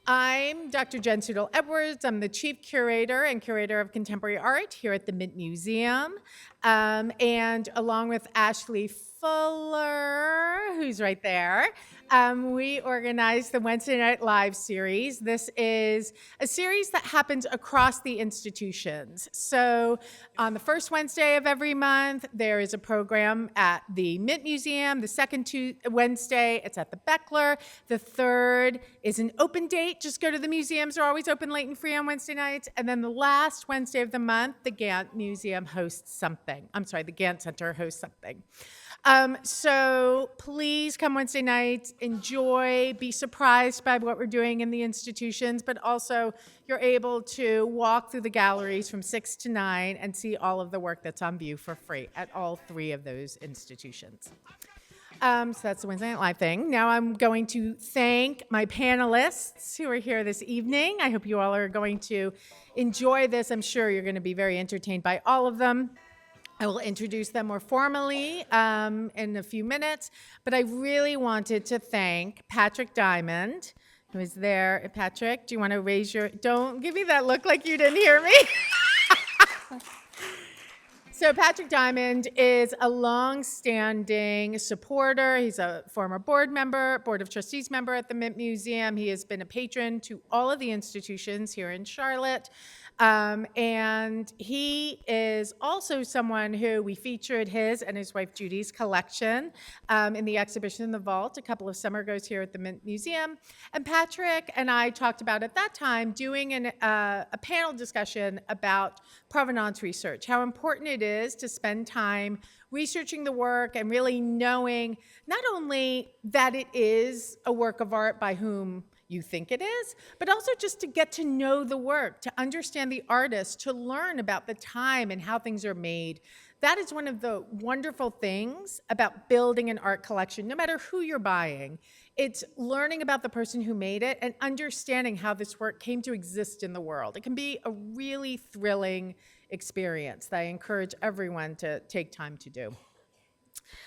I'm Dr. Jen Sudul Edwards. I'm the Chief Curator and Curator of Contemporary Art here at the Mint Museum. And along with Ashley Fuller, who's right there, we organized the Wednesday Night Live series. This is a series that happens across the institutions. So on the first Wednesday of every month, there is a program at the Mint Museum. The second Wednesday, it's at the Bechtler. The third is an open date. Just go to the museums. They're always open late and free on Wednesday nights. And then the last Wednesday of the month, the Gantt Museum hosts something. I'm sorry, the Gantt Center hosts something. So please come Wednesday nights, enjoy, be surprised by what we're doing in the institutions, but also you're able to walk through the galleries from 6 to 9 and see all of the work that's on view for free at all 3 of those institutions. So that's the Wednesday Night Live thing. Now I'm going to thank my panelists who are here this evening. I hope you all are going to enjoy this. I'm sure you're going to be very entertained by all of them. I will introduce them more formally in a few minutes, but I really wanted to thank Patrick Diamond, who is there. Patrick, do you want to raise your, don't give me that look like you didn't hear me. So Patrick Diamond is a long-standing supporter. He's a former board of trustees member at the Mint Museum. He has been a patron to all of the institutions here in Charlotte. And he is also someone who we featured his and his wife Judy's collection in the exhibition in the vault a couple of summer ago here at the Mint Museum. And Patrick and I talked about at that time doing a panel discussion about provenance research, how important it is to spend time researching the work and really knowing not only that it is a work of art by whom you think it is, but also just to get to know the work, to understand the artist, to learn about the time and how things are made. That is one of the wonderful things about building an art collection, no matter who you're buying. It's learning about the person who made it and understanding how this work came to exist in the world. It can be a really thrilling experience that I encourage everyone to take time to do.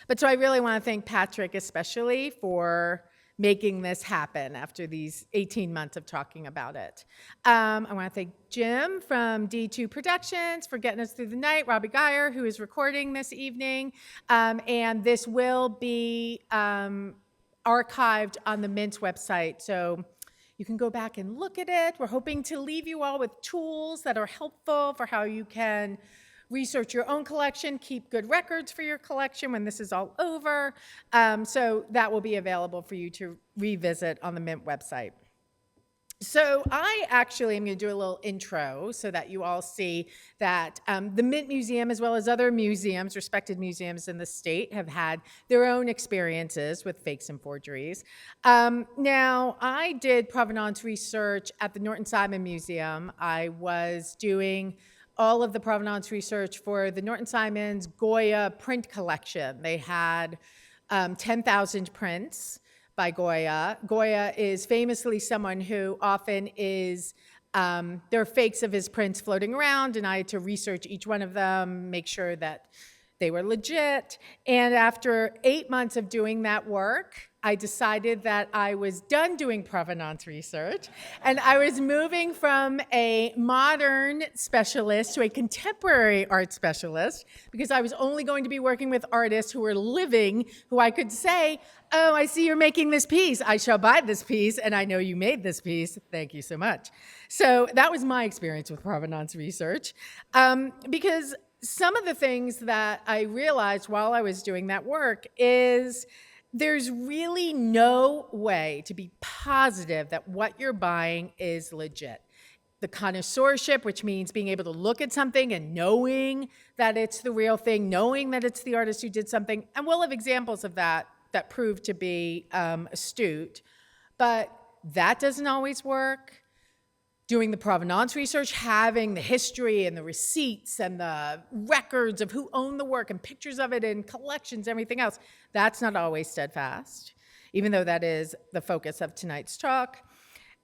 But so I really want to thank Patrick especially for making this happen after these 18 months of talking about it. I want to thank Jim from D2 Productions for getting us through the night, Robbie Geyer, who is recording this evening, and this will be archived on the Mint's website, so you can go back and look at it. We're hoping to leave you all with tools that are helpful for how you can research your own collection, keep good records for your collection when this is all over. So that will be available for you to revisit on the Mint website. So I actually am going to do a little intro so that you all see that the Mint Museum, as well as other museums, respected museums in the state, have had their own experiences with fakes and forgeries. Now, I did provenance research at the Norton Simon Museum. I was doing all of the provenance research for the Norton Simon's Goya print collection. They had 10,000 prints by Goya. Goya is famously someone who often is, there are fakes of his prints floating around, and I had to research each one of them, make sure that they were legit. And after 8 months of doing that work, I decided that I was done doing provenance research, and I was moving from a modern specialist to a contemporary art specialist, because I was only going to be working with artists who were living, who I could say, oh, I see you're making this piece. I shall buy this piece, and I know you made this piece. Thank you so much. So that was my experience with provenance research, because some of the things that I realized while I was doing that work is there's really no way to be positive that what you're buying is legit. The connoisseurship, which means being able to look at something and knowing that it's the real thing, knowing that it's the artist who did something, and we'll have examples of that prove to be astute, but that doesn't always work. Doing the provenance research, having the history and the receipts and the records of who owned the work and pictures of it and collections, everything else, that's not always steadfast, even though that is the focus of tonight's talk.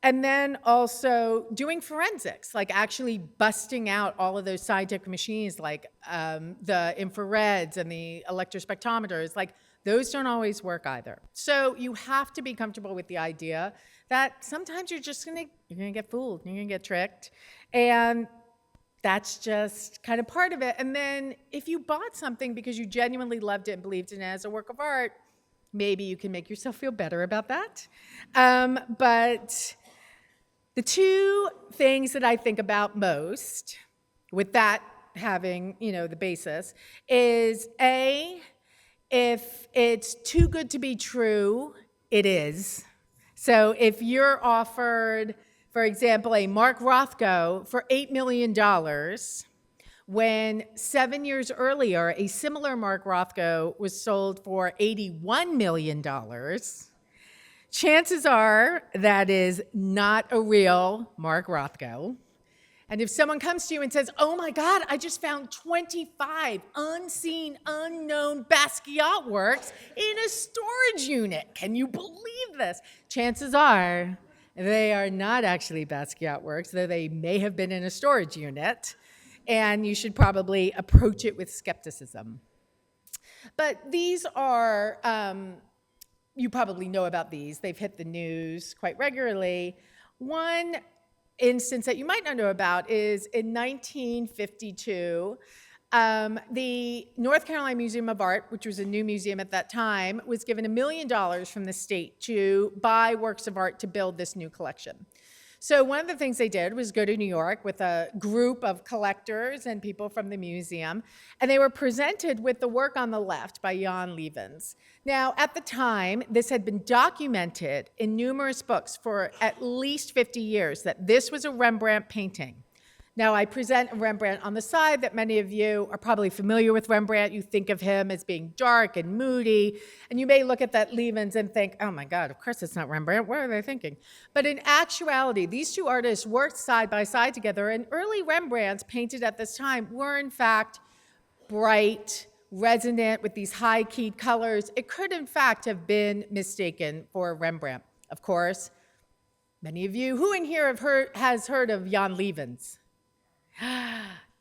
And then also doing forensics, like actually busting out all of those scientific machines like the infrareds and the electrospectrometers, like those don't always work either. So you have to be comfortable with the idea that sometimes you're gonna get fooled, you're gonna get tricked, and that's just kind of part of it. And then if you bought something because you genuinely loved it and believed in it as a work of art, maybe you can make yourself feel better about that. But the two things that I think about most, with that having, the basis, is A, if it's too good to be true, it is. So if you're offered, for example, a Mark Rothko for $8 million, when 7 years earlier, a similar Mark Rothko was sold for $81 million, chances are that is not a real Mark Rothko. And if someone comes to you and says, oh my God, I just found 25 unseen, unknown Basquiat works in a storage unit. Can you believe this? Chances are they are not actually Basquiat works, though they may have been in a storage unit. And you should probably approach it with skepticism. But these are, you probably know about these. They've hit the news quite regularly. One instance that you might not know about is in 1952, the North Carolina Museum of Art, which was a new museum at that time, was given $1 million from the state to buy works of art to build this new collection. So one of the things they did was go to New York with a group of collectors and people from the museum, and they were presented with the work on the left by Jan Levens. Now, at the time, this had been documented in numerous books for at least 50 years that this was a Rembrandt painting. Now, I present a Rembrandt on the side that many of you are probably familiar with Rembrandt. You think of him as being dark and moody, and you may look at that Levens and think, oh my God, of course it's not Rembrandt. What are they thinking? But in actuality, these two artists worked side by side together, and early Rembrandts painted at this time were in fact bright, resonant with these high-keyed colors. It could in fact have been mistaken for Rembrandt. Of course, many of you, who in here has heard of Jan Levens?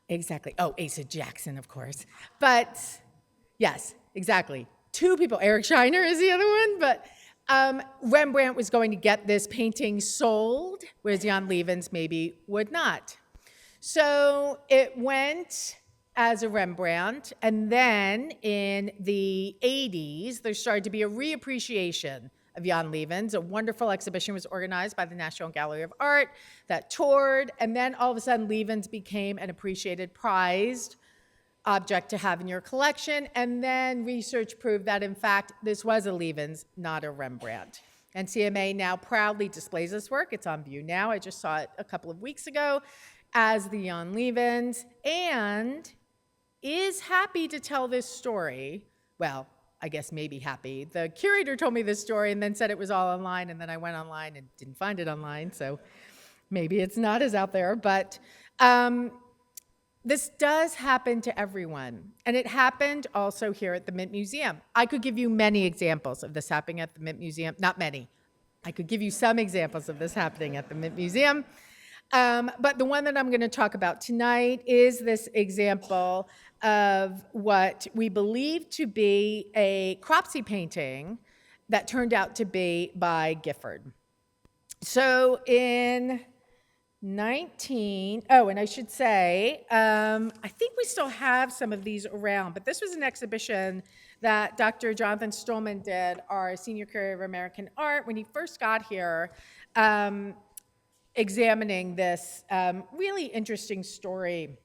Exactly. Oh, Asa Jackson, of course. But yes, exactly. Two people. Eric Shiner is the other one. But Rembrandt was going to get this painting sold, whereas Jan Levens maybe would not. So it went as a Rembrandt. And then in the 80s, there started to be a reappreciation of Jan Levens. A wonderful exhibition was organized by the National Gallery of Art that toured, and then all of a sudden Levens became an appreciated, prized object to have in your collection, and then research proved that in fact this was a Levens, not a Rembrandt. And CMA now proudly displays this work. It's on view now. I just saw it a couple of weeks ago as the Jan Levens, and is happy to tell this story. Well, I guess maybe happy. The curator told me this story and then said it was all online, and then I went online and didn't find it online, so maybe it's not as out there. But this does happen to everyone, and it happened also here at the Mint Museum. I could give you many examples of this happening at the Mint Museum. Not many. I could give you some examples of this happening at the Mint Museum. But the one that I'm going to talk about tonight is this example of what we believe to be a Cropsey painting that turned out to be by Gifford. So in and I should say, I think we still have some of these around, but this was an exhibition that Dr. Jonathan Stolman did, our senior curator of American art, when he first got here, examining this really interesting story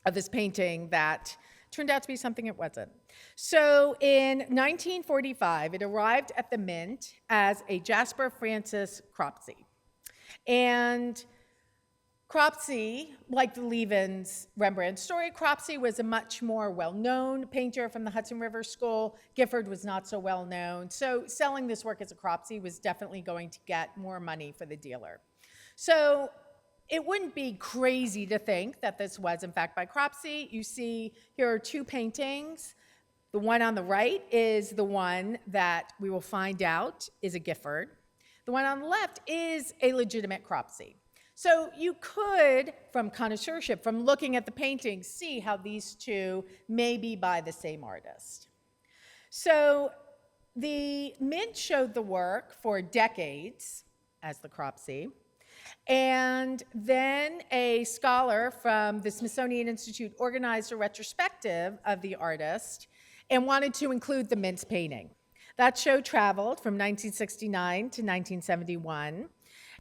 of this painting that turned out to be something it wasn't. So in 1945, it arrived at the Mint as a Jasper Francis Cropsey. And Cropsey, like the Levens Rembrandt story, Cropsey was a much more well-known painter from the Hudson River School. Gifford was not so well-known. So selling this work as a Cropsey was definitely going to get more money for the dealer. So it wouldn't be crazy to think that this was, in fact, by Cropsey. You see, here are two paintings. The one on the right is the one that we will find out is a Gifford. The one on the left is a legitimate Cropsey. So you could, from connoisseurship, from looking at the paintings, see how these two may be by the same artist. So the Mint showed the work for decades. as the Cropsey. And then a scholar from the Smithsonian Institute organized a retrospective of the artist and wanted to include the Mint's painting. That show traveled from 1969 to 1971.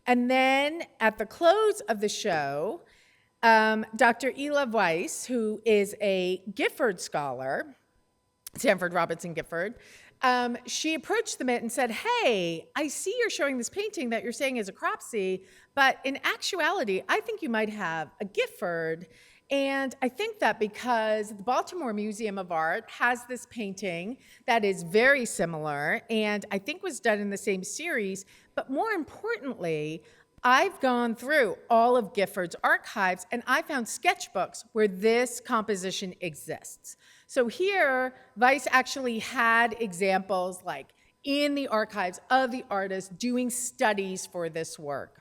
And then at the close of the show, Dr. Ela Weiss, who is a Gifford scholar, Sanford Robinson Gifford, she approached the Mint and said, hey, I see you're showing this painting that you're saying is a Cropsey, but in actuality, I think you might have a Gifford. And I think that because the Baltimore Museum of Art has this painting that is very similar and I think was done in the same series, but more importantly, I've gone through all of Gifford's archives and I found sketchbooks where this composition exists. So here, Weiss actually had examples like in the archives of the artist doing studies for this work.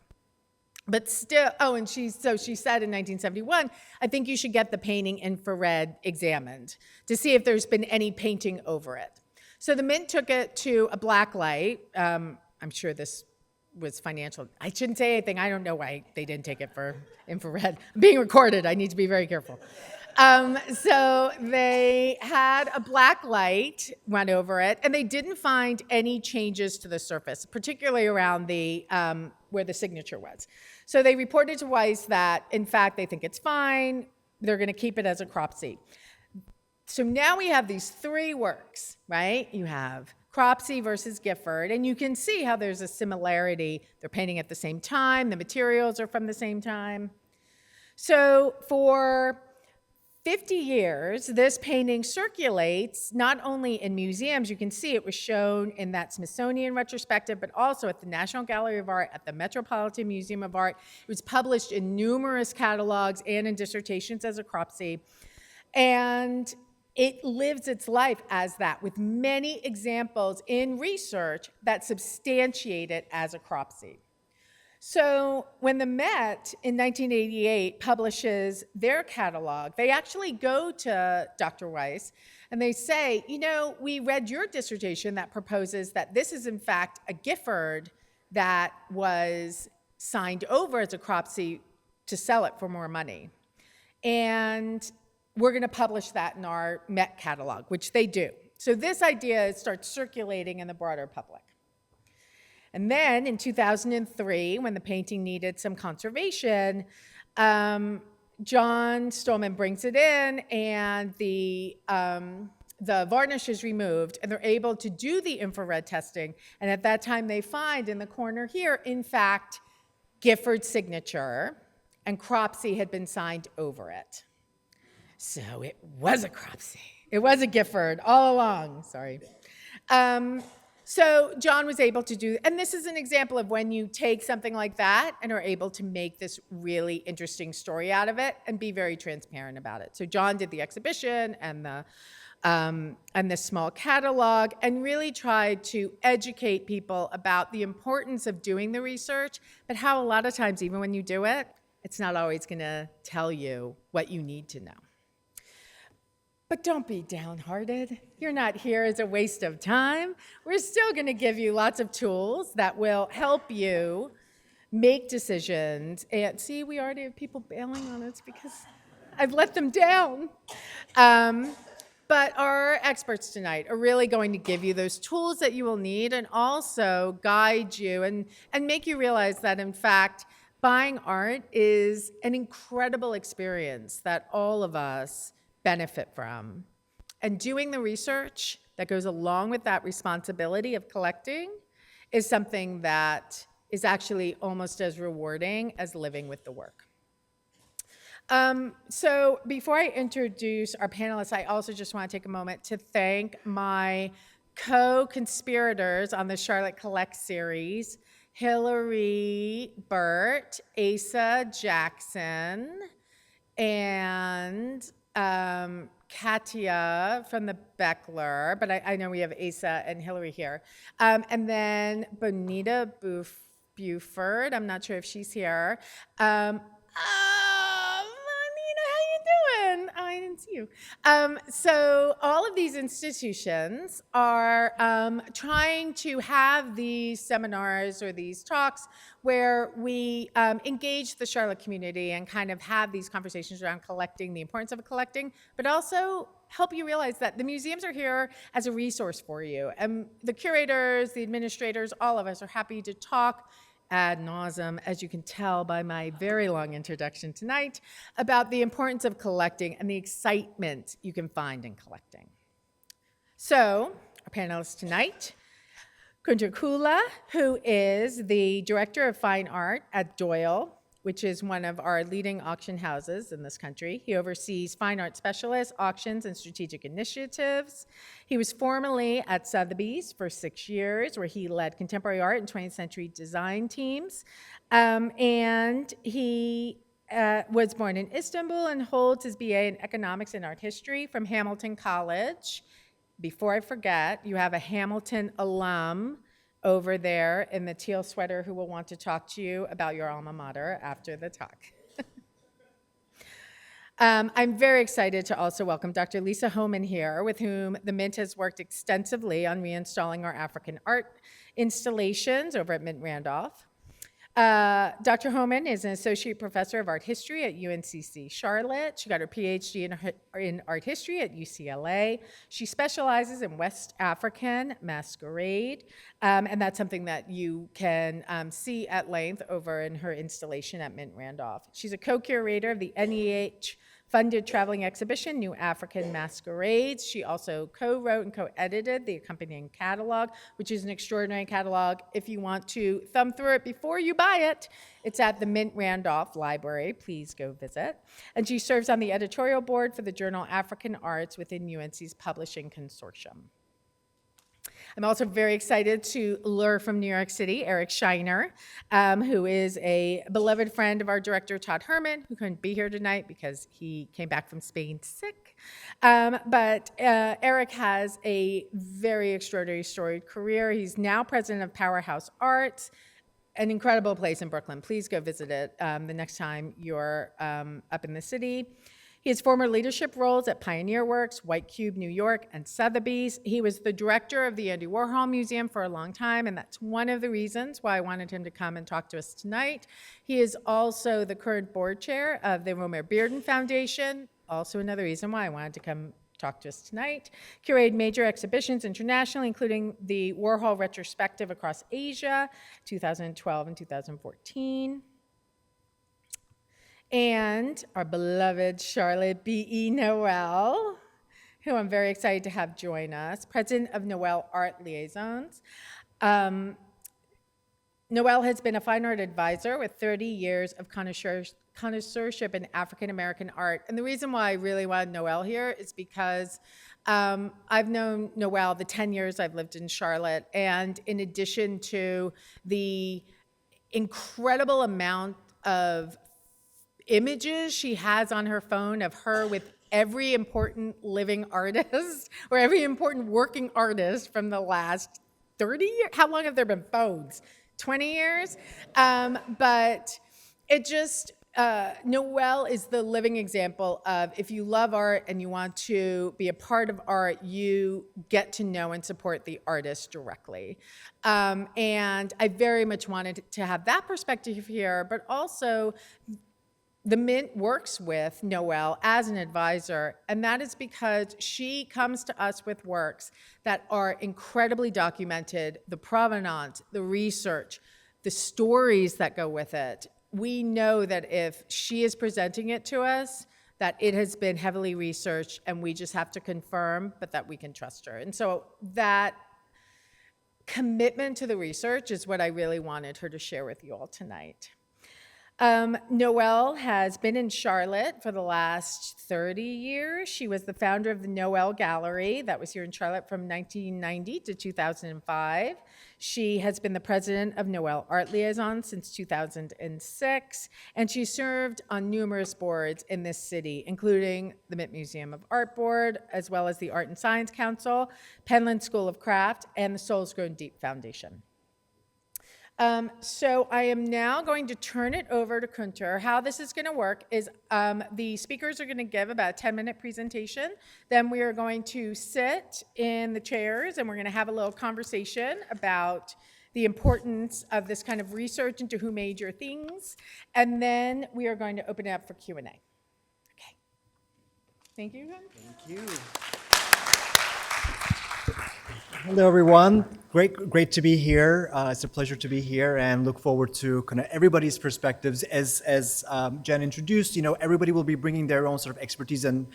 But still, oh, and she said in 1971, I think you should get the painting infrared examined to see if there's been any painting over it. So the Mint took it to a black light. I'm sure this was financial. I shouldn't say anything. I don't know why they didn't take it for infrared. I'm being recorded. I need to be very careful. So they had a black light, went over it, and they didn't find any changes to the surface, particularly around the where the signature was. So they reported to Weiss that, in fact, they think it's fine. They're going to keep it as a Cropsey. So now we have these three works, right? You have Cropsey versus Gifford, and you can see how there's a similarity. They're painting at the same time. The materials are from the same time. So for 50 years, this painting circulates not only in museums, you can see it was shown in that Smithsonian retrospective, but also at the National Gallery of Art, at the Metropolitan Museum of Art. It was published in numerous catalogs and in dissertations as a Cropsey. And it lives its life as that, with many examples in research that substantiate it as a Cropsey. So when the Met in 1988 publishes their catalog, they actually go to Dr. Weiss and they say, you know, we read your dissertation that proposes that this is in fact a Gifford that was signed over as a Cropsey to sell it for more money. And we're going to publish that in our Met catalog, which they do. So this idea starts circulating in the broader public. And then in 2003, when the painting needed some conservation, John Stolman brings it in and the varnish is removed and they're able to do the infrared testing. And at that time they find in the corner here, in fact, Gifford's signature and Cropsey had been signed over it. So it was a Cropsey. It was a Gifford all along, sorry. So John was able to do, and this is an example of when you take something like that and are able to make this really interesting story out of it and be very transparent about it. So John did the exhibition and the small catalog and really tried to educate people about the importance of doing the research, but how a lot of times, even when you do it, it's not always going to tell you what you need to know. But don't be downhearted. You're not here as a waste of time. We're still going to give you lots of tools that will help you make decisions. And see, we already have people bailing on us because I've let them down. But our experts tonight are really going to give you those tools that you will need and also guide you and make you realize that, in fact, buying art is an incredible experience that all of us benefit from. And doing the research that goes along with that responsibility of collecting is something that is actually almost as rewarding as living with the work. So before I introduce our panelists, I also just want to take a moment to thank my co-conspirators on the Charlotte Collect series, Hillary Burt, Asa Jackson, and Katia from the Bechtler, but I know we have Asa and Hillary here. And then Bonita Buford, I'm not sure if she's here. Bonita, how you Jen, oh, I didn't see you. So all of these institutions are trying to have these seminars or these talks where we engage the Charlotte community and kind of have these conversations around collecting, the importance of collecting, but also help you realize that the museums are here as a resource for you. And the curators, the administrators, all of us are happy to talk ad nauseum, as you can tell by my very long introduction tonight, about the importance of collecting and the excitement you can find in collecting. So, our panelists tonight, Kunter Kula, who is the Director of Fine Art at Doyle, which is one of our leading auction houses in this country. He oversees fine art specialists, auctions, and strategic initiatives. He was formerly at Sotheby's for 6 years, where he led contemporary art and 20th century design teams. And he was born in Istanbul and holds his BA in economics and art history from Hamilton College. Before I forget, you have a Hamilton alum over there in the teal sweater who will want to talk to you about your alma mater after the talk. I'm very excited to also welcome Dr. Lisa Homann here, with whom the Mint has worked extensively on reinstalling our African art installations over at Mint Randolph. Dr. Homann is an associate professor of art history at UNCC Charlotte. She got her PhD in art history at UCLA. She specializes in West African masquerade, and that's something that you can see at length over in her installation at Mint Randolph. She's a co-curator of the NEH funded traveling exhibition, New African Masquerades. She also co-wrote and co-edited the accompanying catalog, which is an extraordinary catalog. If you want to thumb through it before you buy it, it's at the Mint Randolph Library. Please go visit. And she serves on the editorial board for the journal African Arts within UNC's publishing consortium. I'm also very excited to lure from New York City, Eric Scheiner, who is a beloved friend of our director, Todd Herman, who couldn't be here tonight because he came back from Spain sick. But Eric has a very extraordinary storied career. He's now president of Powerhouse Arts, an incredible place in Brooklyn. Please go visit it the next time you're up in the city. He has former leadership roles at Pioneer Works, White Cube, New York, and Sotheby's. He was the director of the Andy Warhol Museum for a long time, and that's one of the reasons why I wanted him to come and talk to us tonight. He is also the current board chair of the Romare Bearden Foundation, also another reason why I wanted to come talk to us tonight. Curated major exhibitions internationally, including the Warhol Retrospective across Asia, 2012 and 2014. And our beloved Charlotte B.E. Noel, who I'm very excited to have join us, president of Noel Art Liaisons. Noel has been a fine art advisor with 30 years of connoisseurship in African-American art. And the reason why I really wanted Noel here is because I've known Noel the 10 years I've lived in Charlotte. And in addition to the incredible amount of images she has on her phone of her with every important living artist or every important working artist from the last 30 years. How long have there been phones? 20 years? But it just, Noel is the living example of if you love art and you want to be a part of art, you get to know and support the artist directly. And I very much wanted to have that perspective here, but also the Mint works with Noel as an advisor, and that is because she comes to us with works that are incredibly documented, the provenance, the research, the stories that go with it. We know that if she is presenting it to us, that it has been heavily researched, and we just have to confirm, but that we can trust her. And so that commitment to the research is what I really wanted her to share with you all tonight. Noel has been in Charlotte for the last 30 years. She was the founder of the Noel Gallery that was here in Charlotte from 1990 to 2005. She has been the president of Noel Art Liaison since 2006, and she served on numerous boards in this city, including the Mint Museum of Art Board, as well as the Art and Science Council, Penland School of Craft, and the Souls Grown Deep Foundation. So I am now going to turn it over to Kunter. How this is going to work is the speakers are going to give about a 10-minute presentation. Then we are going to sit in the chairs and we're going to have a little conversation about the importance of this kind of research into who made your things. And then we are going to open it up for Q&A. Okay. Thank you. Thank you. Hello, everyone. Great to be here. It's a pleasure to be here, and look forward to kind of everybody's perspectives. As Jen introduced, everybody will be bringing their own sort of expertise and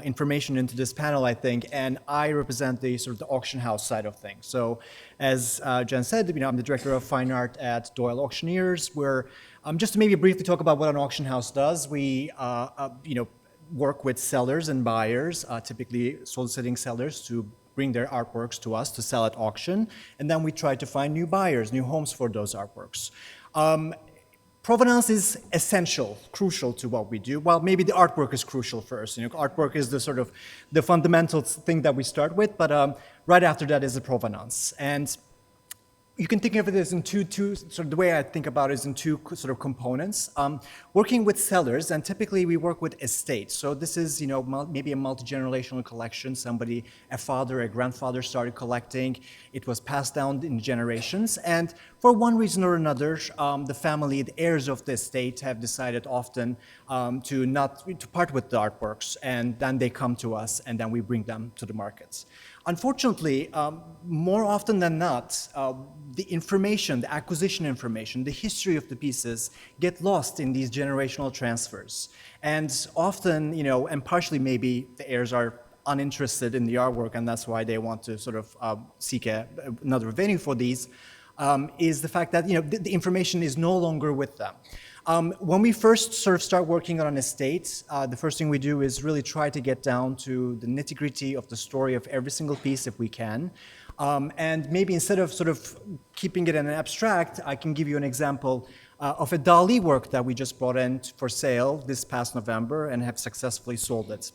information into this panel, I think. And I represent the sort of the auction house side of things. So, as Jen said, I'm the director of fine art at Doyle Auctioneers. Where just to maybe briefly talk about what an auction house does, we work with sellers and buyers, typically soliciting sellers to bring their artworks to us to sell at auction, and then we try to find new buyers, new homes for those artworks. Provenance is essential, crucial to what we do. Well, maybe the artwork is crucial first. Artwork is the sort of the fundamental thing that we start with, but right after that is the provenance. And you can think of it as in two sort of the way I think about it is in two sort of components. Working with sellers, and typically we work with estates. So this is, maybe a multi-generational collection. Somebody, a father, a grandfather started collecting. It was passed down in generations. And for one reason or another, the family, the heirs of the estate have decided often to part with the artworks. And then they come to us, and then we bring them to the markets. Unfortunately, more often than not, the information, the acquisition information, the history of the pieces get lost in these generational transfers. And often, and partially maybe the heirs are uninterested in the artwork, and that's why they want to sort of seek another venue for these, is the fact that the information is no longer with them. When we first sort of start working on an estate, the first thing we do is really try to get down to the nitty-gritty of the story of every single piece if we can. And maybe instead of sort of keeping it in an abstract, I can give you an example of a Dali work that we just brought in for sale this past November and have successfully sold it.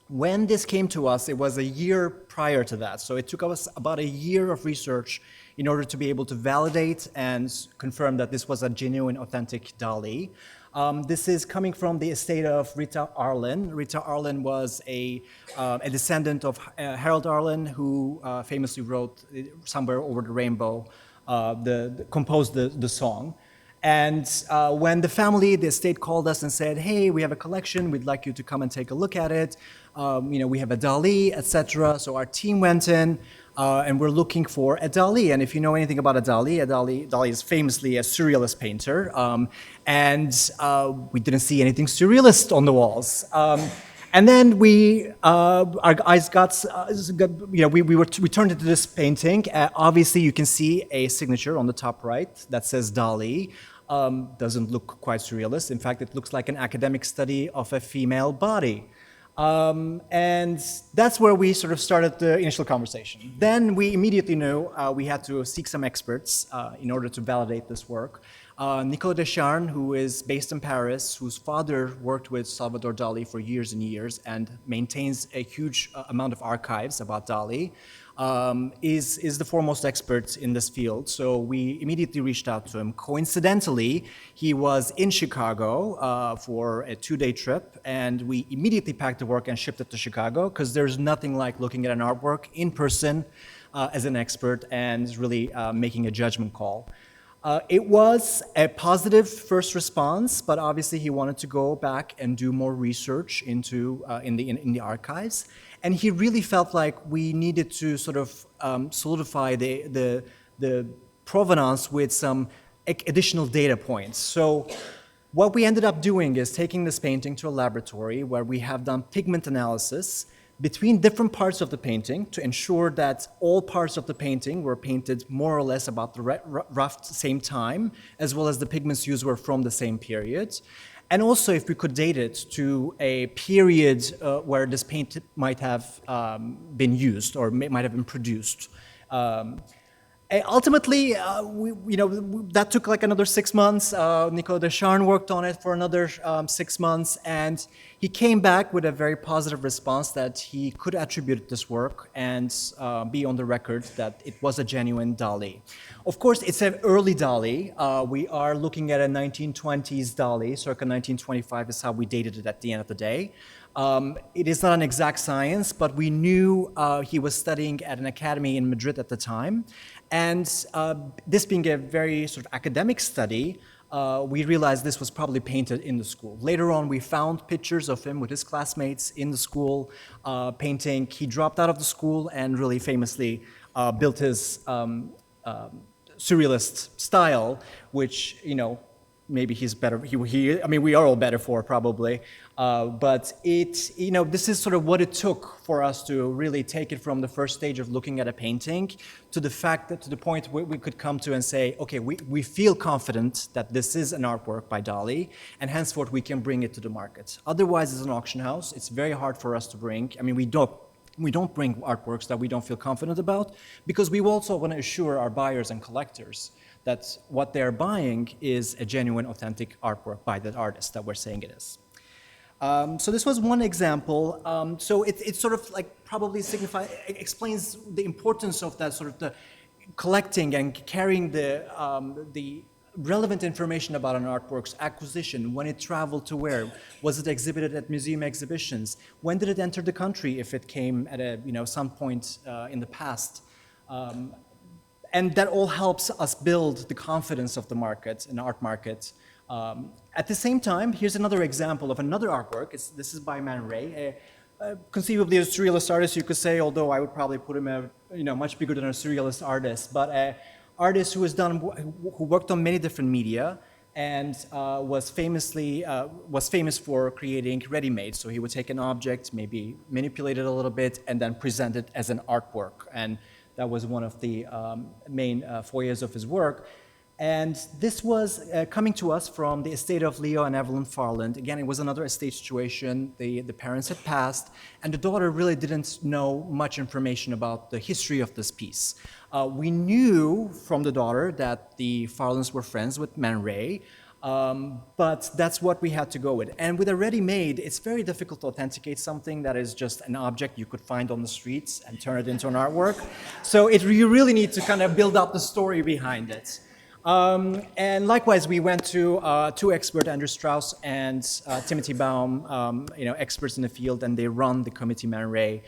When this came to us, it was a year prior to that. So it took us about a year of research in order to be able to validate and confirm that this was a genuine, authentic Dali. This is coming from the estate of Rita Arlen. Rita Arlen was a descendant of Harold Arlen, who famously wrote Somewhere Over the Rainbow, composed the song. And when the family, the estate called us and said, hey, we have a collection, we'd like you to come and take a look at it. We have a Dali, etc. So our team went in, and we're looking for a Dali. And if you know anything about a Dali is famously a surrealist painter. And we didn't see anything surrealist on the walls. And then our eyes we turned into this painting. Obviously, you can see a signature on the top right that says Dali. Doesn't look quite surrealist. In fact, it looks like an academic study of a female body. And that's where we sort of started the initial conversation. Then we immediately knew we had to seek some experts in order to validate this work. Nicolas Descharnes, who is based in Paris, whose father worked with Salvador Dali for years and years and maintains a huge amount of archives about Dali, is the foremost expert in this field. So we immediately reached out to him. Coincidentally, he was in Chicago for a 2-day trip, and we immediately packed the work and shipped it to Chicago, because there's nothing like looking at an artwork in person as an expert and really making a judgment call. It was a positive first response, but obviously he wanted to go back and do more research into in the archives, and he really felt like we needed to sort of solidify the provenance with some additional data points. So what we ended up doing is taking this painting to a laboratory where we have done pigment analysis between different parts of the painting to ensure that all parts of the painting were painted more or less about the rough same time, as well as the pigments used were from the same period. And also if we could date it to a period where this paint might have been used or might have been produced. Ultimately, that took like another 6 months. Nicolas Descharnes worked on it for another 6 months, and he came back with a very positive response that he could attribute this work and be on the record that it was a genuine Dali. Of course, it's an early dolly. We are looking at a 1920s dolly, circa 1925 is how we dated it at the end of the day. It is not an exact science, but we knew he was studying at an academy in Madrid at the time. And this being a very sort of academic study, we realized this was probably painted in the school. Later on, we found pictures of him with his classmates in the school painting. He dropped out of the school and really famously built his surrealist style, which, you know, maybe he's better. I mean, we are all better for probably, but you know, this is sort of what it took for us to really take it from the first stage of looking at a painting to the fact that to the point where we could come to and say, okay, we feel confident that this is an artwork by Dali, and henceforth we can bring it to the market. Otherwise, as an auction house, it's very hard for us to bring. I mean, we don't bring artworks that we don't feel confident about, because we also want to assure our buyers and collectors that what they're buying is a genuine, authentic artwork by that artist that we're saying it is. So this was one example. So it sort of like probably explains the importance of that sort of the collecting and carrying the relevant information about an artwork's acquisition, when it traveled to where, was it exhibited at museum exhibitions, when did it enter the country if it came at a, you know, some point in the past. And that all helps us build the confidence of the market, an art market. At the same time, here's another example of another artwork. This is by Man Ray, conceivably a surrealist artist, you could say, although I would probably put him much bigger than a surrealist artist, but an artist who worked on many different media and was famous for creating ready-made. So he would take an object, maybe manipulate it a little bit, and then present it as an artwork. And that was one of the main foyers of his work. And this was coming to us from the estate of Leo and Evelyn Farland. Again, it was another estate situation. The parents had passed, and the daughter really didn't know much information about the history of this piece. We knew from the daughter that the Farlands were friends with Man Ray, but that's what we had to go with. And with a ready-made, it's very difficult to authenticate something that is just an object you could find on the streets and turn it into an artwork. So you really need to kind of build up the story behind it. And likewise, we went to two experts, Andrew Strauss and Timothy Baum, experts in the field, and they run the Committee Man Ray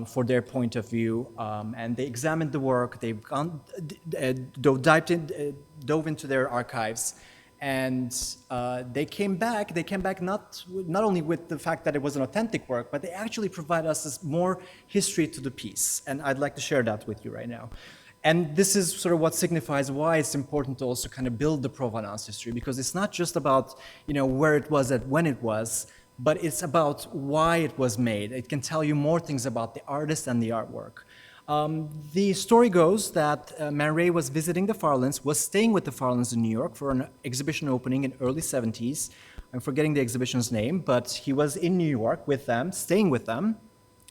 for their point of view. And they examined the work, they've dove into their archives, and they came back not only with the fact that it was an authentic work, but they actually provide us more history to the piece. And I'd like to share that with you right now. And this is sort of what signifies why it's important to also kind of build the provenance history, because it's not just about, where it was at when it was, but it's about why it was made. It can tell you more things about the artist and the artwork. The story goes that Man Ray was visiting the Farlands, was staying with the Farlands in New York for an exhibition opening in early 70s. I'm forgetting the exhibition's name, but he was in New York with them, staying with them,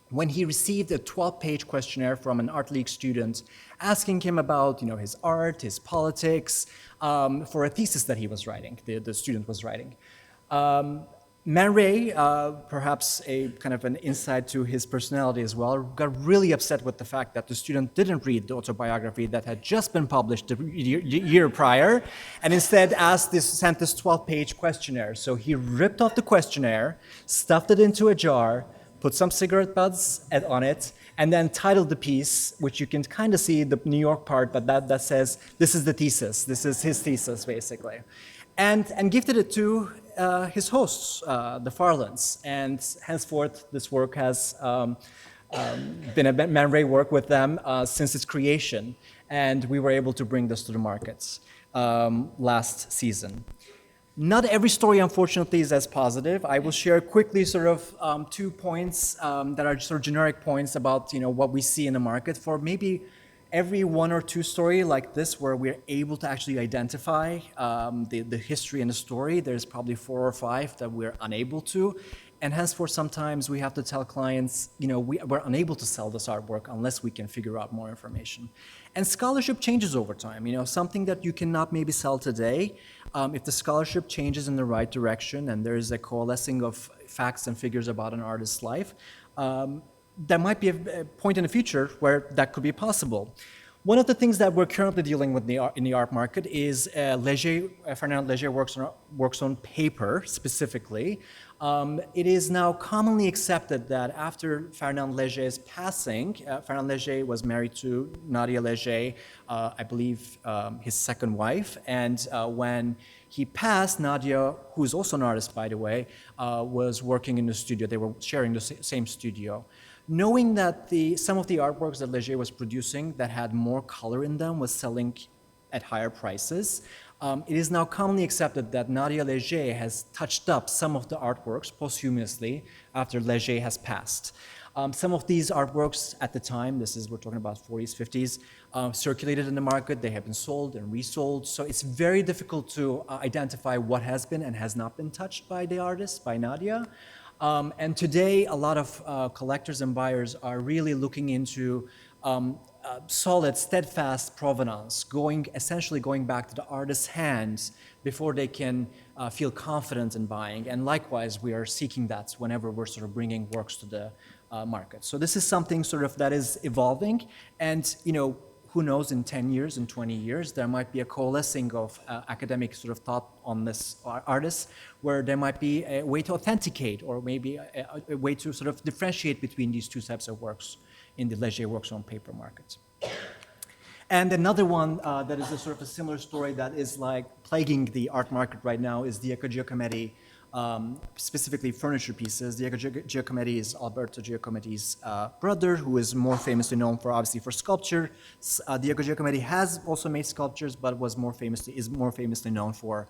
when he received a 12-page questionnaire from an Art League student asking him about his art, his politics, for a thesis that he was writing, the student was writing. Man Ray, perhaps a kind of an insight to his personality as well, got really upset with the fact that the student didn't read the autobiography that had just been published the year prior, and instead sent this 12-page questionnaire. So he ripped off the questionnaire, stuffed it into a jar, put some cigarette butts on it, and then titled the piece, which you can kind of see the New York part, but that says, this is the thesis, this is his thesis, basically. And gifted it to his hosts, the Farlands. And henceforth, this work has been a Man Ray work with them since its creation. And we were able to bring this to the markets last season. Not every story, unfortunately, is as positive. I will share quickly sort of 2 points that are sort of generic points about what we see in the market for maybe every 1 or 2 story like this where we're able to actually identify the history and the story. There's probably 4 or 5 that we're unable to. And henceforth, sometimes we have to tell clients, we're unable to sell this artwork unless we can figure out more information. And scholarship changes over time. Something that you cannot maybe sell today, if the scholarship changes in the right direction and there's a coalescing of facts and figures about an artist's life, there might be a point in the future where that could be possible. One of the things that we're currently dealing with in the art market is Fernand Léger works on paper specifically. It is now commonly accepted that after Fernand Léger's passing, Fernand Léger was married to Nadia Léger, I believe his second wife, and when he passed, Nadia, who is also an artist by the way, was working in the studio. They were sharing the same studio. Knowing that some of the artworks that Léger was producing that had more color in them was selling at higher prices, it is now commonly accepted that Nadia Léger has touched up some of the artworks posthumously after Léger has passed. Some of these artworks at the time, we're talking about 40s, 50s, circulated in the market. They have been sold and resold. So it's very difficult to identify what has been and has not been touched by the artist, by Nadia. And today, a lot of collectors and buyers are really looking into solid, steadfast provenance, essentially going back to the artist's hands before they can feel confident in buying. And likewise, we are seeking that whenever we're sort of bringing works to the market. So this is something sort of that is evolving, and who knows, in 10 years, in 20 years, there might be a coalescing of academic sort of thought on this artist, where there might be a way to authenticate, or maybe a way to sort of differentiate between these two types of works in the Léger works on paper market. And another one that is a sort of a similar story that is like plaguing the art market right now is the Giacometti, specifically furniture pieces. Diego Giacometti is Alberto Giacometti's brother, who is more famously known obviously for sculpture. Diego Giacometti has also made sculptures, but is more famously known for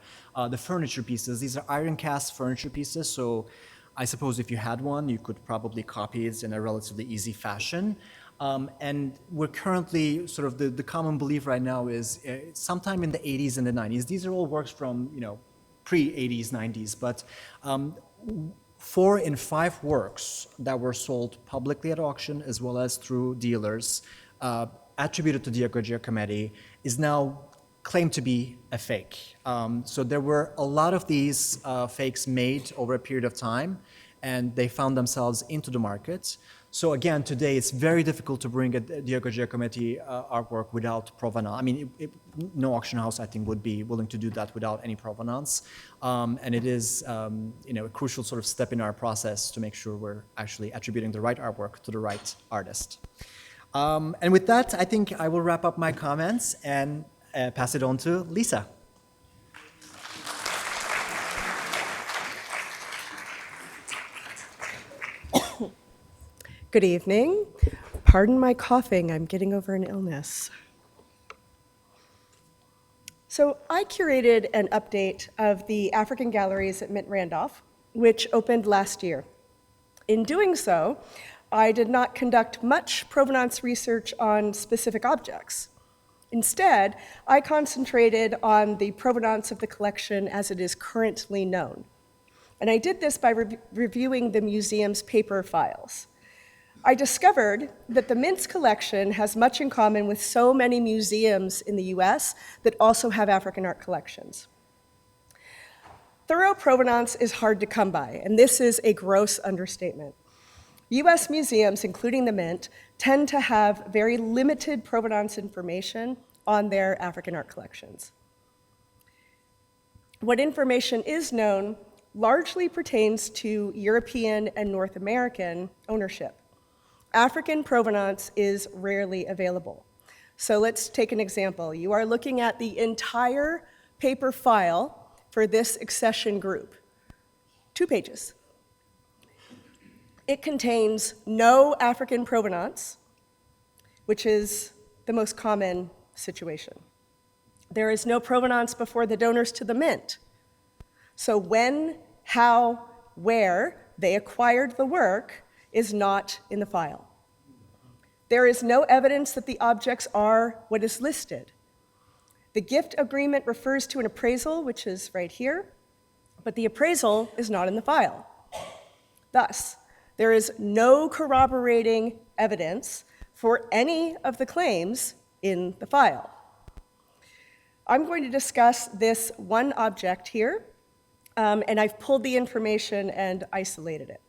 the furniture pieces. These are iron cast furniture pieces, so I suppose if you had one, you could probably copy it in a relatively easy fashion. And we're currently sort of the common belief right now is sometime in the 80s and the 90s. These are all works from pre-80s, 90s, but 4 in 5 works that were sold publicly at auction as well as through dealers attributed to Diego Giacometti is now claimed to be a fake. So there were a lot of these fakes made over a period of time, and they found themselves into the market. So again, today it's very difficult to bring a Diego Giacometti artwork without provenance. I mean, no auction house, I think, would be willing to do that without any provenance. And it is a crucial sort of step in our process to make sure we're actually attributing the right artwork to the right artist. And with that, I think I will wrap up my comments and pass it on to Lisa. Good evening. Pardon my coughing, I'm getting over an illness. So I curated an update of the African galleries at Mint Randolph, which opened last year. In doing so, I did not conduct much provenance research on specific objects. Instead, I concentrated on the provenance of the collection as it is currently known. And I did this by reviewing the museum's paper files. I discovered that the Mint's collection has much in common with so many museums in the US that also have African art collections. Thorough provenance is hard to come by, and this is a gross understatement. US museums, including the Mint, tend to have very limited provenance information on their African art collections. What information is known largely pertains to European and North American ownership. African provenance is rarely available. So let's take an example. You are looking at the entire paper file for this accession group, 2 pages. It contains no African provenance, which is the most common situation. There is no provenance before the donors to the Mint. So when, how, where they acquired the work is not in the file. There is no evidence that the objects are what is listed. The gift agreement refers to an appraisal, which is right here, but the appraisal is not in the file. Thus, there is no corroborating evidence for any of the claims in the file. I'm going to discuss this one object here, and I've pulled the information and isolated it.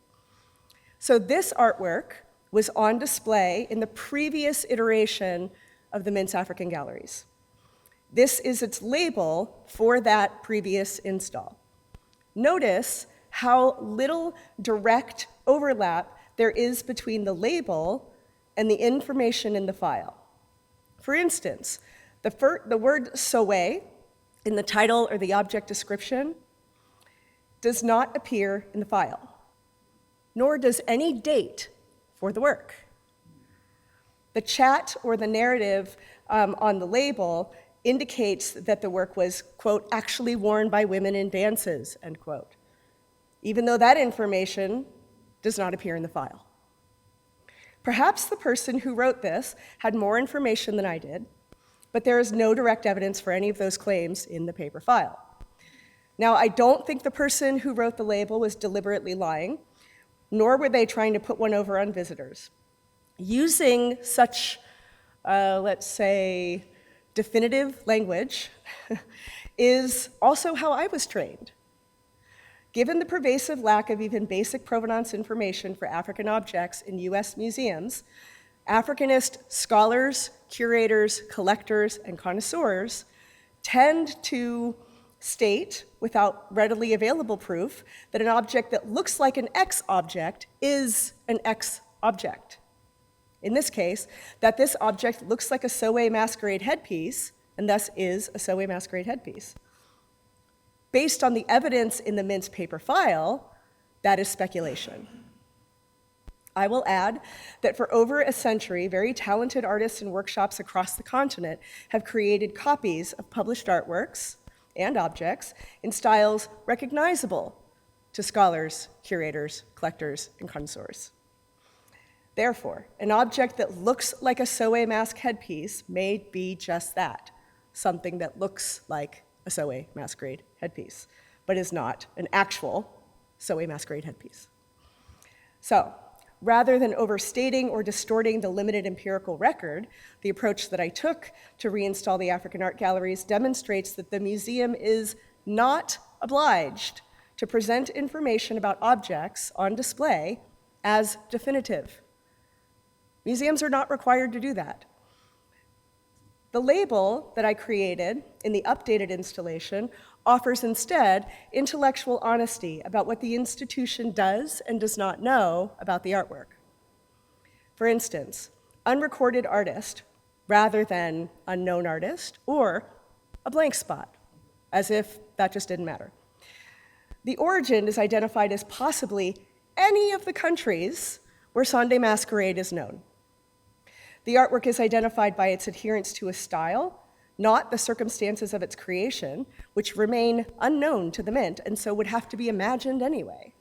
So this artwork was on display in the previous iteration of the Mint's African galleries. This is its label for that previous install. Notice how little direct overlap there is between the label and the information in the file. For instance, the word "soe" in the title or the object description does not appear in the file, nor does any date for the work. The chat or the narrative on the label indicates that the work was, quote, actually worn by women in dances, end quote, even though that information does not appear in the file. Perhaps the person who wrote this had more information than I did, but there is no direct evidence for any of those claims in the paper file. Now, I don't think the person who wrote the label was deliberately lying, nor were they trying to put one over on visitors. Using such, let's say, definitive language is also how I was trained. Given the pervasive lack of even basic provenance information for African objects in US museums, Africanist scholars, curators, collectors, and connoisseurs tend to state, without readily available proof, that an object that looks like an X object is an X object. In this case, that this object looks like a Soe masquerade headpiece, and thus is a Soe masquerade headpiece. Based on the evidence in the Mint's paper file, that is speculation. I will add that for over a century, very talented artists and workshops across the continent have created copies of published artworks and objects in styles recognizable to scholars, curators, collectors, and connoisseurs. Therefore, an object that looks like a Soe mask headpiece may be just that, something that looks like a Soe masquerade headpiece, but is not an actual Soe masquerade headpiece. So, rather than overstating or distorting the limited empirical record, the approach that I took to reinstall the African art galleries demonstrates that the museum is not obliged to present information about objects on display as definitive. Museums are not required to do that. The label that I created in the updated installation offers instead intellectual honesty about what the institution does and does not know about the artwork. For instance, unrecorded artist rather than unknown artist, or a blank spot, as if that just didn't matter. The origin is identified as possibly any of the countries where Sunday Masquerade is known. The artwork is identified by its adherence to a style, not the circumstances of its creation, which remain unknown to the Mint and so would have to be imagined anyway.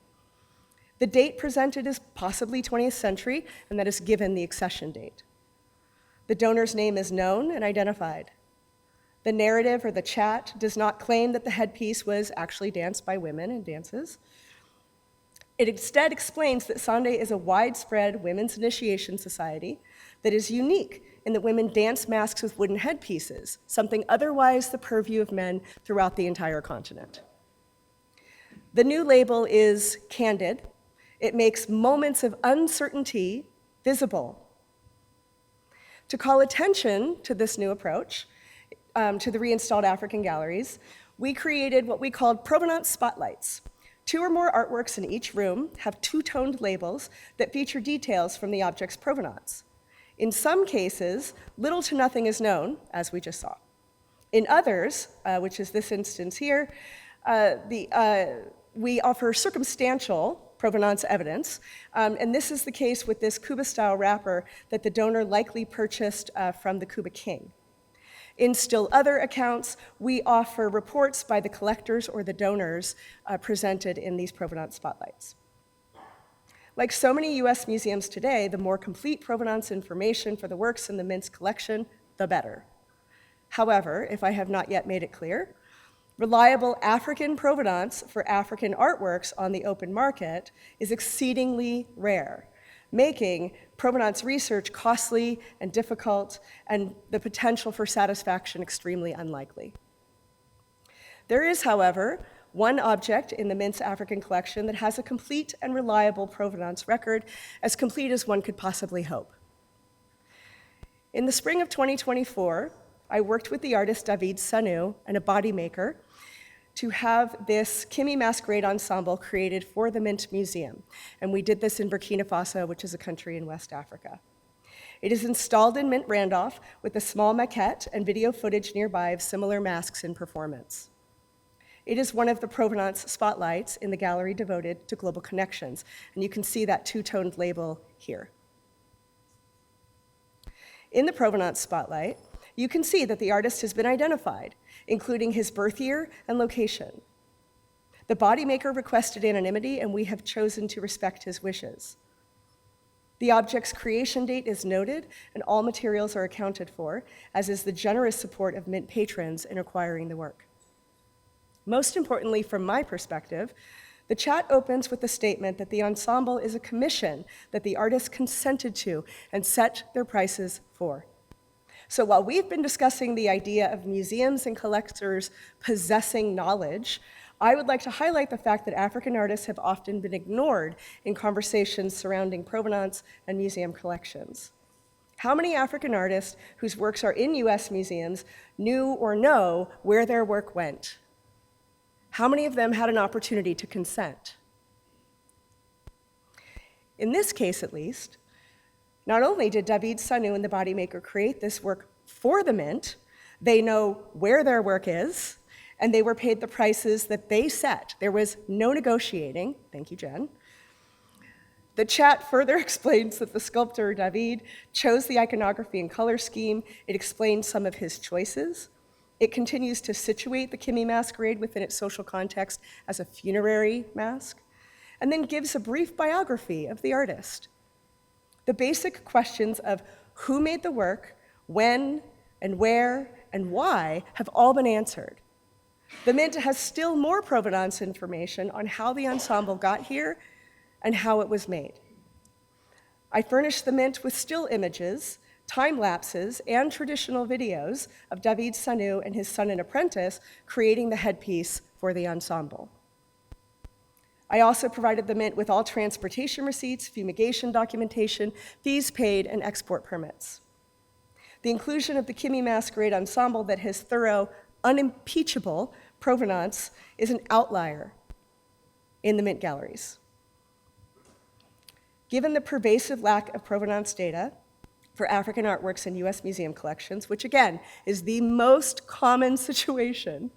The date presented is possibly 20th century, and that is given the accession date. The donor's name is known and identified. The narrative or the chat does not claim that the headpiece was actually danced by women in dances. It instead explains that Sunday is a widespread women's initiation society that is unique in that women dance masks with wooden headpieces, something otherwise the purview of men throughout the entire continent. The new label is candid. It makes moments of uncertainty visible. To call attention to this new approach, to the reinstalled African galleries, we created what we called provenance spotlights. 2 or more artworks in each room have two-toned labels that feature details from the object's provenance. In some cases, little to nothing is known, as we just saw. In others, which is this instance here, we offer circumstantial provenance evidence, and this is the case with this Kuba-style wrapper that the donor likely purchased from the Kuba king. In still other accounts, we offer reports by the collectors or the donors presented in these provenance spotlights. Like so many US museums today, the more complete provenance information for the works in the Mint's collection, the better. However, if I have not yet made it clear, reliable African provenance for African artworks on the open market is exceedingly rare, making provenance research costly and difficult, and the potential for satisfaction extremely unlikely. There is, however, one object in the Mint's African collection that has a complete and reliable provenance record, as complete as one could possibly hope. In the spring of 2024, I worked with the artist David Sanu and a body maker to have this Kimi Masquerade Ensemble created for the Mint Museum. And we did this in Burkina Faso, which is a country in West Africa. It is installed in Mint Randolph with a small maquette and video footage nearby of similar masks in performance. It is one of the provenance spotlights in the gallery devoted to global connections, and you can see that two-toned label here. In the provenance spotlight, you can see that the artist has been identified, including his birth year and location. The body maker requested anonymity, and we have chosen to respect his wishes. The object's creation date is noted, and all materials are accounted for, as is the generous support of Mint patrons in acquiring the work. Most importantly, from my perspective, the chat opens with the statement that the ensemble is a commission that the artist consented to and set their prices for. So while we've been discussing the idea of museums and collectors possessing knowledge, I would like to highlight the fact that African artists have often been ignored in conversations surrounding provenance and museum collections. How many African artists whose works are in US museums knew or know where their work went? How many of them had an opportunity to consent? In this case, at least, not only did David Sanu and the body maker create this work for the Mint, they know where their work is, and they were paid the prices that they set. There was no negotiating. Thank you, Jen. The chat further explains that the sculptor, David, chose the iconography and color scheme. It explains some of his choices. It continues to situate the Kimi Masquerade within its social context as a funerary mask, and then gives a brief biography of the artist. The basic questions of who made the work, when, and where, and why have all been answered. The Mint has still more provenance information on how the ensemble got here and how it was made. I furnished the Mint with still images, time lapses, and traditional videos of David Sanu and his son and apprentice creating the headpiece for the ensemble. I also provided the Mint with all transportation receipts, fumigation documentation, fees paid, and export permits. The inclusion of the Kimi Masquerade Ensemble that has thorough, unimpeachable provenance is an outlier in the Mint galleries. Given the pervasive lack of provenance data for African artworks in US museum collections, which again is the most common situation,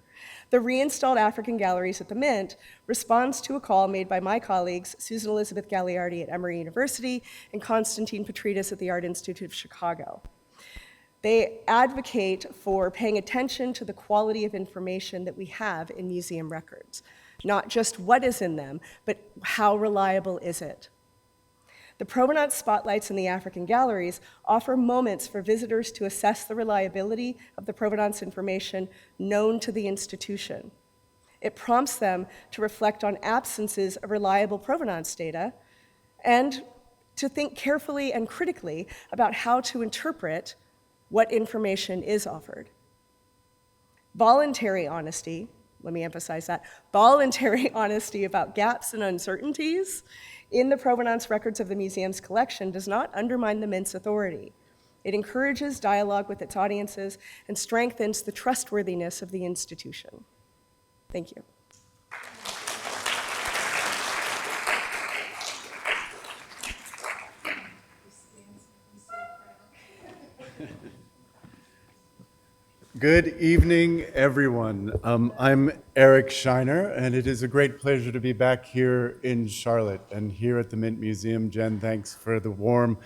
the reinstalled African galleries at the Mint responds to a call made by my colleagues, Susan Elizabeth Gagliardi at Emory University and Constantine Petridis at the Art Institute of Chicago. They advocate for paying attention to the quality of information that we have in museum records, not just what is in them, but how reliable is it. The provenance spotlights in the African galleries offer moments for visitors to assess the reliability of the provenance information known to the institution. It prompts them to reflect on absences of reliable provenance data and to think carefully and critically about how to interpret what information is offered. Voluntary honesty, let me emphasize that, voluntary honesty about gaps and uncertainties in the provenance records of the museum's collection does not undermine the Mint's authority. It encourages dialogue with its audiences and strengthens the trustworthiness of the institution. Thank you. Good evening, everyone. I'm Eric Shiner, and it is a great pleasure to be back here in Charlotte and here at the Mint Museum. Jen, thanks for the warm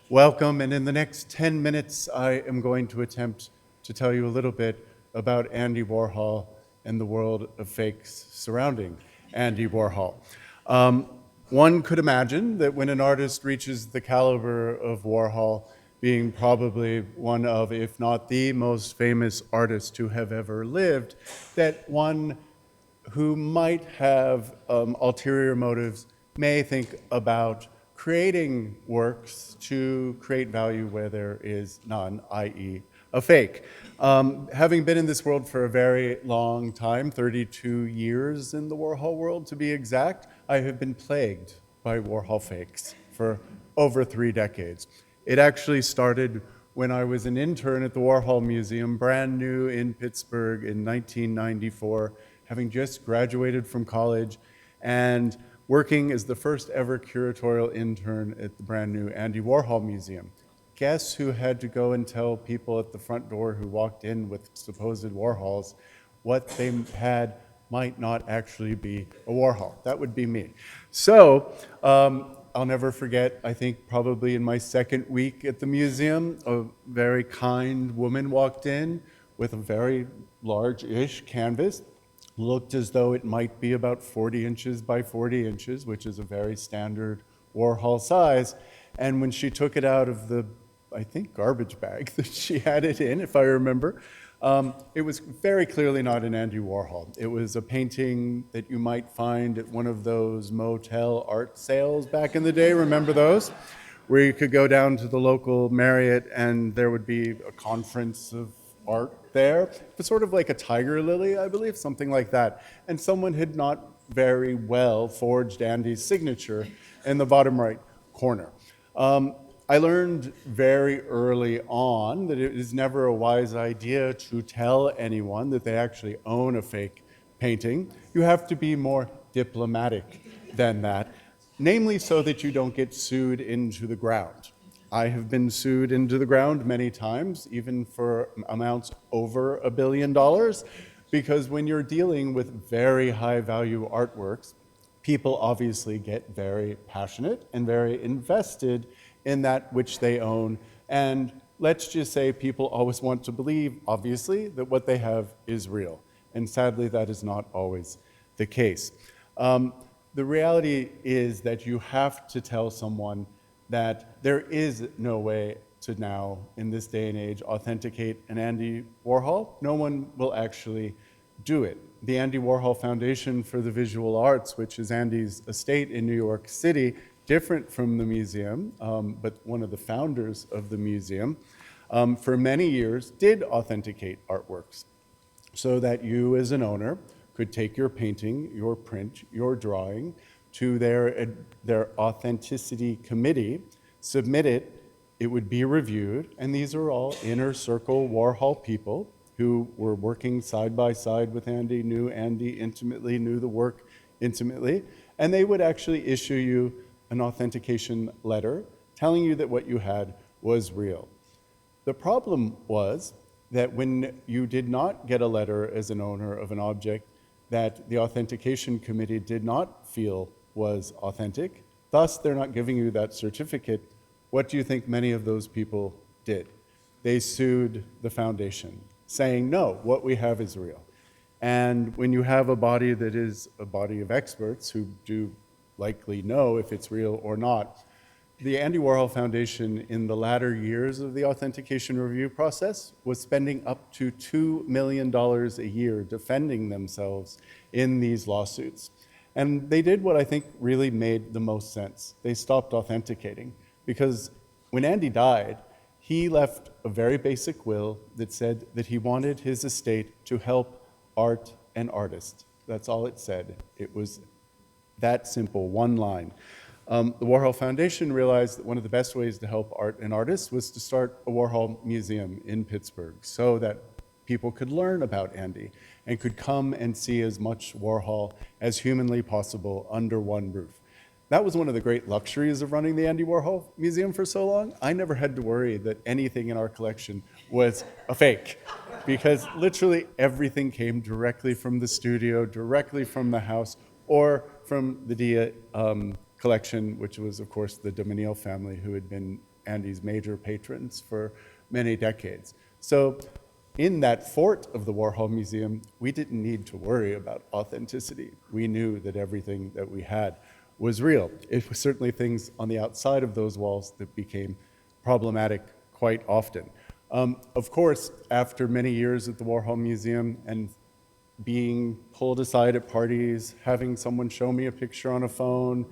welcome. And in the next 10 minutes, I am going to attempt to tell you a little bit about Andy Warhol and the world of fakes surrounding Andy Warhol. One could imagine that when an artist reaches the caliber of Warhol, being probably one of, if not the most famous artists to have ever lived, that one who might have ulterior motives may think about creating works to create value where there is none, i.e. a fake. Having been in this world for a very long time, 32 years in the Warhol world to be exact, I have been plagued by Warhol fakes for over 3 decades. It actually started when I was an intern at the Warhol Museum, brand new in Pittsburgh in 1994, having just graduated from college and working as the first ever curatorial intern at the brand new Andy Warhol Museum. Guess who had to go and tell people at the front door who walked in with supposed Warhols what they had might not actually be a Warhol? That would be me. So I'll never forget, I think probably in my second week at the museum, a very kind woman walked in with a very large-ish canvas. Looked as though it might be about 40 inches by 40 inches, which is a very standard Warhol size. And when she took it out of the, I think, garbage bag that she had it in, if I remember, it was very clearly not an Andy Warhol. It was a painting that you might find at one of those motel art sales back in the day. Remember those? Where you could go down to the local Marriott and there would be a conference of art there. It's sort of like a tiger lily, I believe, something like that. And someone had not very well forged Andy's signature in the bottom right corner. I learned very early on that it is never a wise idea to tell anyone that they actually own a fake painting. You have to be more diplomatic than that, namely so that you don't get sued into the ground. I have been sued into the ground many times, even for amounts over $1 billion, because when you're dealing with very high value artworks, people obviously get very passionate and very invested in that which they own. And let's just say people always want to believe, obviously, that what they have is real. And sadly, that is not always the case. The reality is that you have to tell someone that there is no way to now, in this day and age, authenticate an Andy Warhol. No one will actually do it. The Andy Warhol Foundation for the Visual Arts, which is Andy's estate in New York City, different from the museum, but one of the founders of the museum, for many years did authenticate artworks so that you as an owner could take your painting, your print, your drawing to their authenticity committee, submit it, it would be reviewed, and these are all inner circle Warhol people who were working side by side with Andy, knew Andy intimately, knew the work intimately, and they would actually issue you an authentication letter telling you that what you had was real. The problem was that when you did not get a letter as an owner of an object that the authentication committee did not feel was authentic, thus they're not giving you that certificate, what do you think many of those people did? They sued the foundation, saying, no, what we have is real. And when you have a body that is a body of experts who do likely know if it's real or not, the Andy Warhol Foundation in the latter years of the authentication review process was spending up to $2 million a year defending themselves in these lawsuits. And they did what I think really made the most sense. They stopped authenticating because when Andy died, he left a very basic will that said that he wanted his estate to help art and artists. That's all it said. It was that simple, one line. The Warhol Foundation realized that one of the best ways to help art and artists was to start a Warhol Museum in Pittsburgh so that people could learn about Andy and could come and see as much Warhol as humanly possible under one roof. That was one of the great luxuries of running the Andy Warhol Museum for so long. I never had to worry that anything in our collection was a fake because literally everything came directly from the studio, directly from the house, or from the Dia collection, which was, of course, the Dominiel family, who had been Andy's major patrons for many decades. So in that fort of the Warhol Museum, we didn't need to worry about authenticity. We knew that everything that we had was real. It was certainly things on the outside of those walls that became problematic quite often. Of course, after many years at the Warhol Museum and being pulled aside at parties, having someone show me a picture on a phone,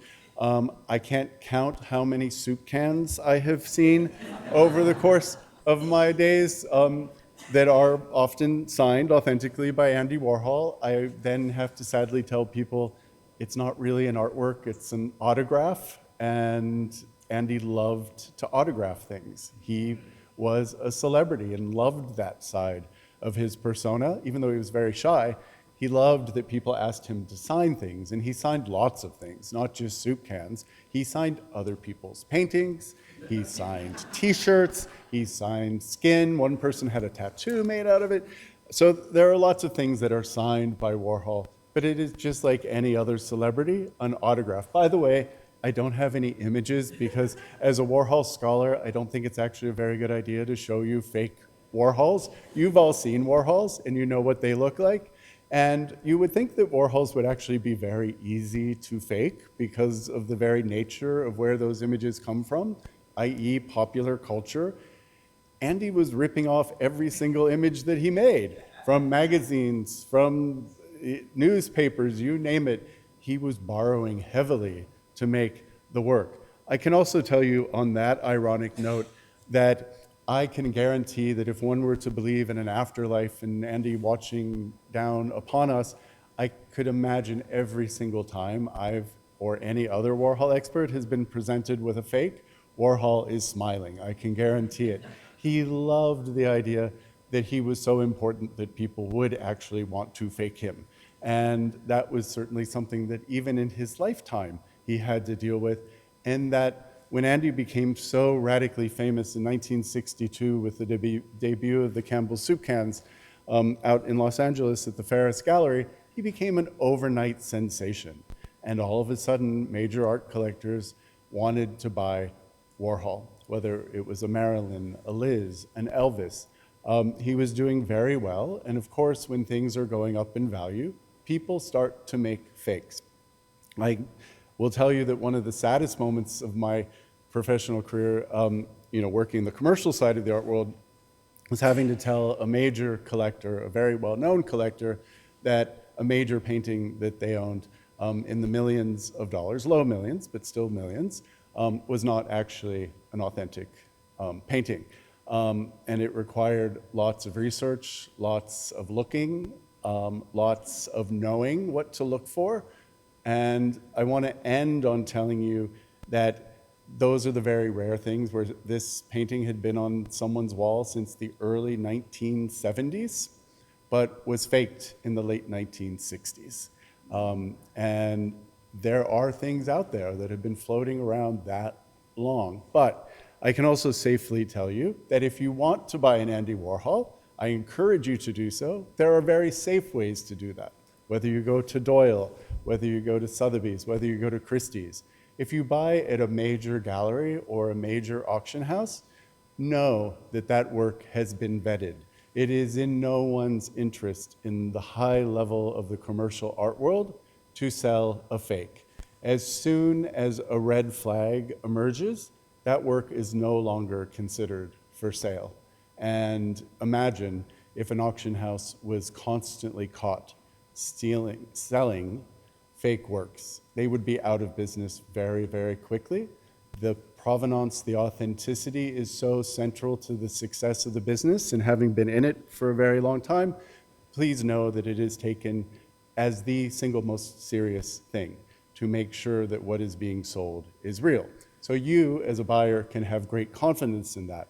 I can't count how many soup cans I have seen over the course of my days that are often signed authentically by Andy Warhol. I then have to sadly tell people it's not really an artwork, it's an autograph, and Andy loved to autograph things. He was a celebrity and loved that side of his persona. Even though he was very shy, he loved that people asked him to sign things, and he signed lots of things, not just soup cans. He signed other people's paintings, he signed t-shirts, he signed skin. One person had a tattoo made out of it. So there are lots of things that are signed by Warhol, but it is just like any other celebrity, an autograph. By the way, I don't have any images because as a Warhol scholar, I don't think it's actually a very good idea to show you fake Warhols. You've all seen Warhols and you know what they look like. And you would think that Warhols would actually be very easy to fake because of the very nature of where those images come from, i.e. popular culture. Andy was ripping off every single image that he made, from magazines, from newspapers, you name it. He was borrowing heavily to make the work. I can also tell you on that ironic note that I can guarantee that if one were to believe in an afterlife and Andy watching down upon us, I could imagine every single time I've or any other Warhol expert has been presented with a fake, Warhol is smiling. I can guarantee it. He loved the idea that he was so important that people would actually want to fake him. And that was certainly something that even in his lifetime he had to deal with, and that when Andy became so radically famous in 1962 with the debut of the Campbell's Soup Cans out in Los Angeles at the Ferris Gallery, he became an overnight sensation. And all of a sudden, major art collectors wanted to buy Warhol, whether it was a Marilyn, a Liz, an Elvis. He was doing very well, and of course, when things are going up in value, people start to make fakes. I will tell you that one of the saddest moments of my professional career, working the commercial side of the art world, was having to tell a major collector, a very well-known collector, that a major painting that they owned in the millions of dollars, low millions, but still millions, was not actually an authentic painting. And it required lots of research, lots of looking, lots of knowing what to look for. And I want to end on telling you that those are the very rare things where this painting had been on someone's wall since the early 1970s, but was faked in the late 1960s. And there are things out there that have been floating around that long. But I can also safely tell you that if you want to buy an Andy Warhol, I encourage you to do so. There are very safe ways to do that. Whether you go to Doyle, whether you go to Sotheby's, whether you go to Christie's. If you buy at a major gallery or a major auction house, know that that work has been vetted. It is in no one's interest in the high level of the commercial art world to sell a fake. As soon as a red flag emerges, that work is no longer considered for sale. And imagine if an auction house was constantly caught selling fake works. They would be out of business very, very quickly. The provenance, the authenticity is so central to the success of the business, and having been in it for a very long time, please know that it is taken as the single most serious thing to make sure that what is being sold is real. So you, as a buyer, can have great confidence in that.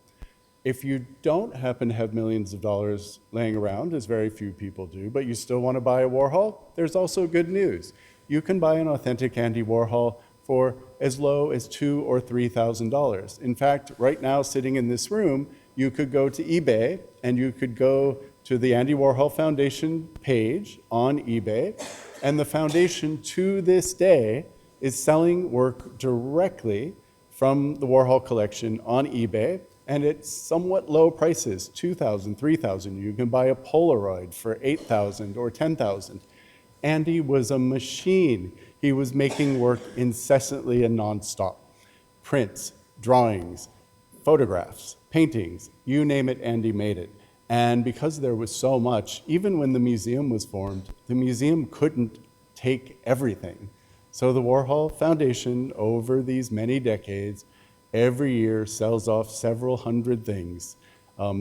If you don't happen to have millions of dollars laying around, as very few people do, but you still want to buy a Warhol, there's also good news. You can buy an authentic Andy Warhol for as low as $2,000 or $3,000. In fact, right now, sitting in this room, you could go to eBay and you could go to the Andy Warhol Foundation page on eBay, and the foundation to this day is selling work directly from the Warhol collection on eBay, and at somewhat low prices, $2,000, $3,000. You can buy a Polaroid for $8,000 or $10,000. Andy was a machine. He was making work incessantly and nonstop. Prints, drawings, photographs, paintings, you name it, Andy made it. And because there was so much, even when the museum was formed, the museum couldn't take everything. So the Warhol Foundation, over these many decades, every year sells off several hundred things.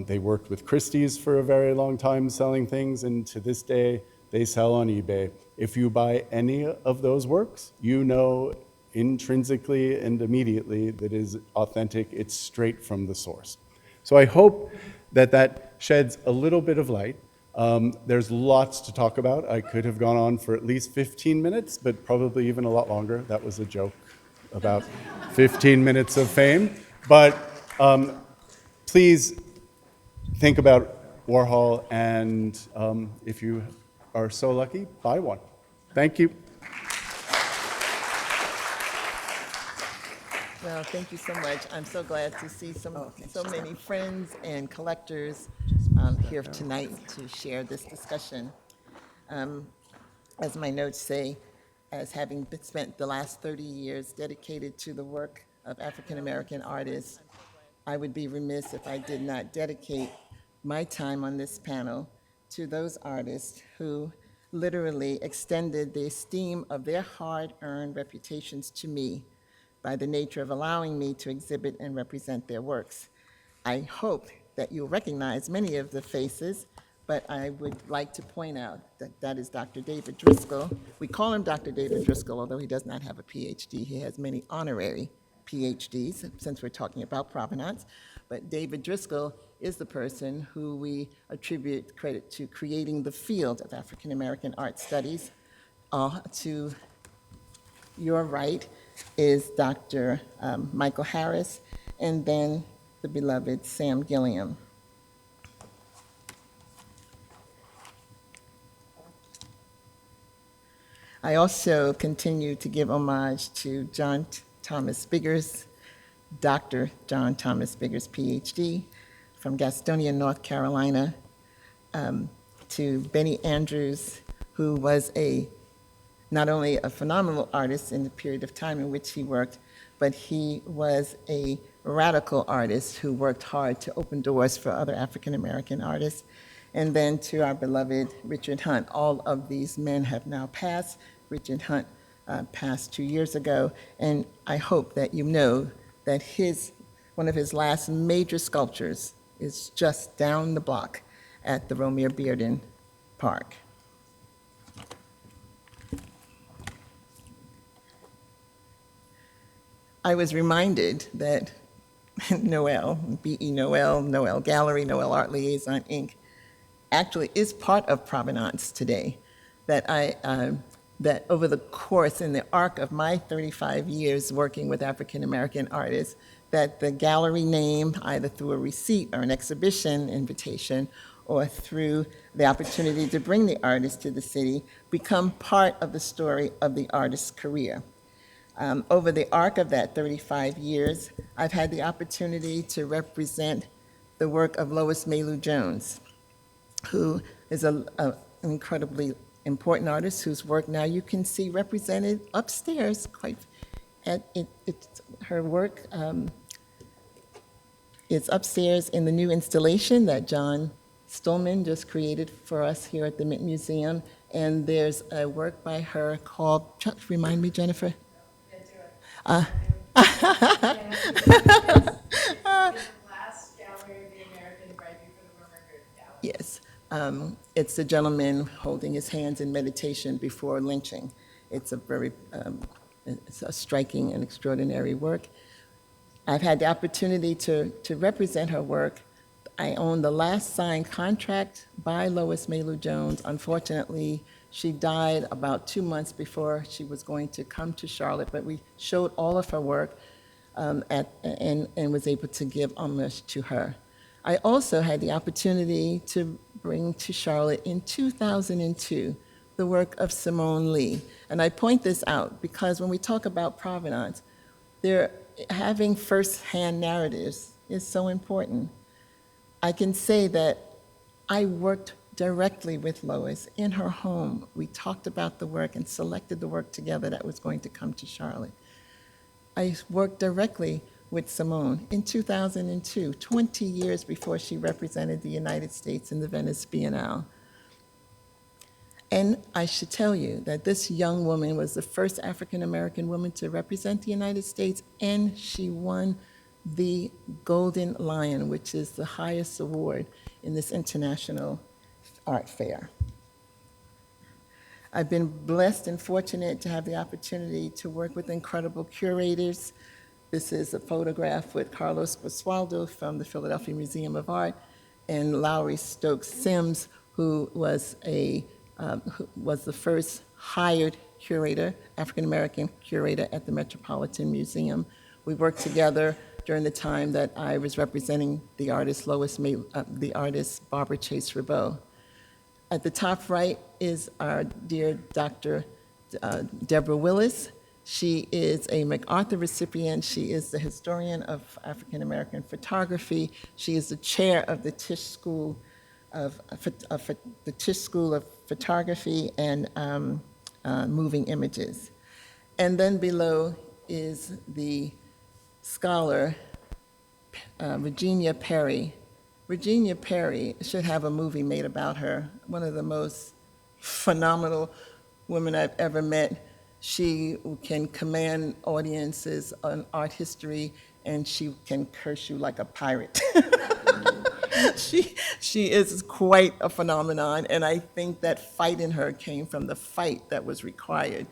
They worked with Christie's for a very long time selling things, and to this day, they sell on eBay. If you buy any of those works, you know intrinsically and immediately that it is authentic, it's straight from the source. So I hope that that sheds a little bit of light. There's lots to talk about. I could have gone on for at least 15 minutes, but probably even a lot longer. That was a joke about 15 minutes of fame. But please think about Warhol, and if you are so lucky, buy one. Thank you. Well, thank you so much. I'm so glad to see so many friends and collectors here tonight to share this discussion. As my notes say, as having spent the last 30 years dedicated to the work of African American artists, I would be remiss if I did not dedicate my time on this panel to those artists who literally extended the esteem of their hard-earned reputations to me by the nature of allowing me to exhibit and represent their works. I hope that you'll recognize many of the faces, but I would like to point out that that is Dr. David Driscoll. We call him Dr. David Driscoll, although he does not have a PhD. He has many honorary PhDs, since we're talking about provenance. But David Driscoll is the person who we attribute credit to creating the field of African American art studies. To your right is Dr. Michael Harris, and then the beloved Sam Gilliam. I also continue to give homage to John Thomas Biggers, Dr. John Thomas Biggers, PhD, from Gastonia, North Carolina, to Benny Andrews, who was not only a phenomenal artist in the period of time in which he worked, but he was a radical artist who worked hard to open doors for other African American artists. And then to our beloved Richard Hunt. All of these men have now passed. Richard Hunt passed 2 years ago, and I hope that you know that one of his last major sculptures is just down the block at the Romare Bearden Park. I was reminded that Noel, B.E. Noel, Noel Gallery, Noel Art Liaison, Inc., actually is part of provenance today. That over the course and the arc of my 35 years working with African American artists, that the gallery name, either through a receipt or an exhibition invitation, or through the opportunity to bring the artist to the city, become part of the story of the artist's career. Over the arc of that 35 years, I've had the opportunity to represent the work of Lois Mailou Jones, who is an incredibly important artist whose work now you can see represented upstairs. Her work is upstairs in the new installation that John Stolman just created for us here at the Mint Museum. And there's a work by her called, remind me, Jennifer? Last gallery of the American right before the Romare Bearden Gallery. Yes. It's the gentleman holding his hands in meditation before lynching. It's a very it's a striking and extraordinary work. I've had the opportunity to represent her work. I own the last signed contract by Lois Mailou Jones. Unfortunately, she died about 2 months before she was going to come to Charlotte, but we showed all of her work and was able to give homage to her. I also had the opportunity to bring to Charlotte in 2002 the work of Simone Lee. And I point this out because when we talk about provenance, having first-hand narratives is so important. I can say that I worked directly with Lois in her home. We talked about the work and selected the work together that was going to come to Charlotte. I worked directly with Simone in 2002, 20 years before she represented the United States in the Venice Biennale. And I should tell you that this young woman was the first African-American woman to represent the United States, and she won the Golden Lion, which is the highest award in this international art fair. I've been blessed and fortunate to have the opportunity to work with incredible curators, This is a photograph with Carlos Basualdo from the Philadelphia Museum of Art and Lowry Stokes Sims, who was the first hired curator, African-American curator at the Metropolitan Museum. We worked together during the time that I was representing the artist the artist Barbara Chase Ribeau. At the top right is our dear Dr. Deborah Willis. She is a MacArthur recipient. She is the historian of African American photography. She is the chair of the Tisch School of Photography and Moving Images. And then below is the scholar Virginia Perry. Virginia Perry should have a movie made about her. One of the most phenomenal women I've ever met. She can command audiences on art history, and she can curse you like a pirate. She is quite a phenomenon, and I think that fight in her came from the fight that was required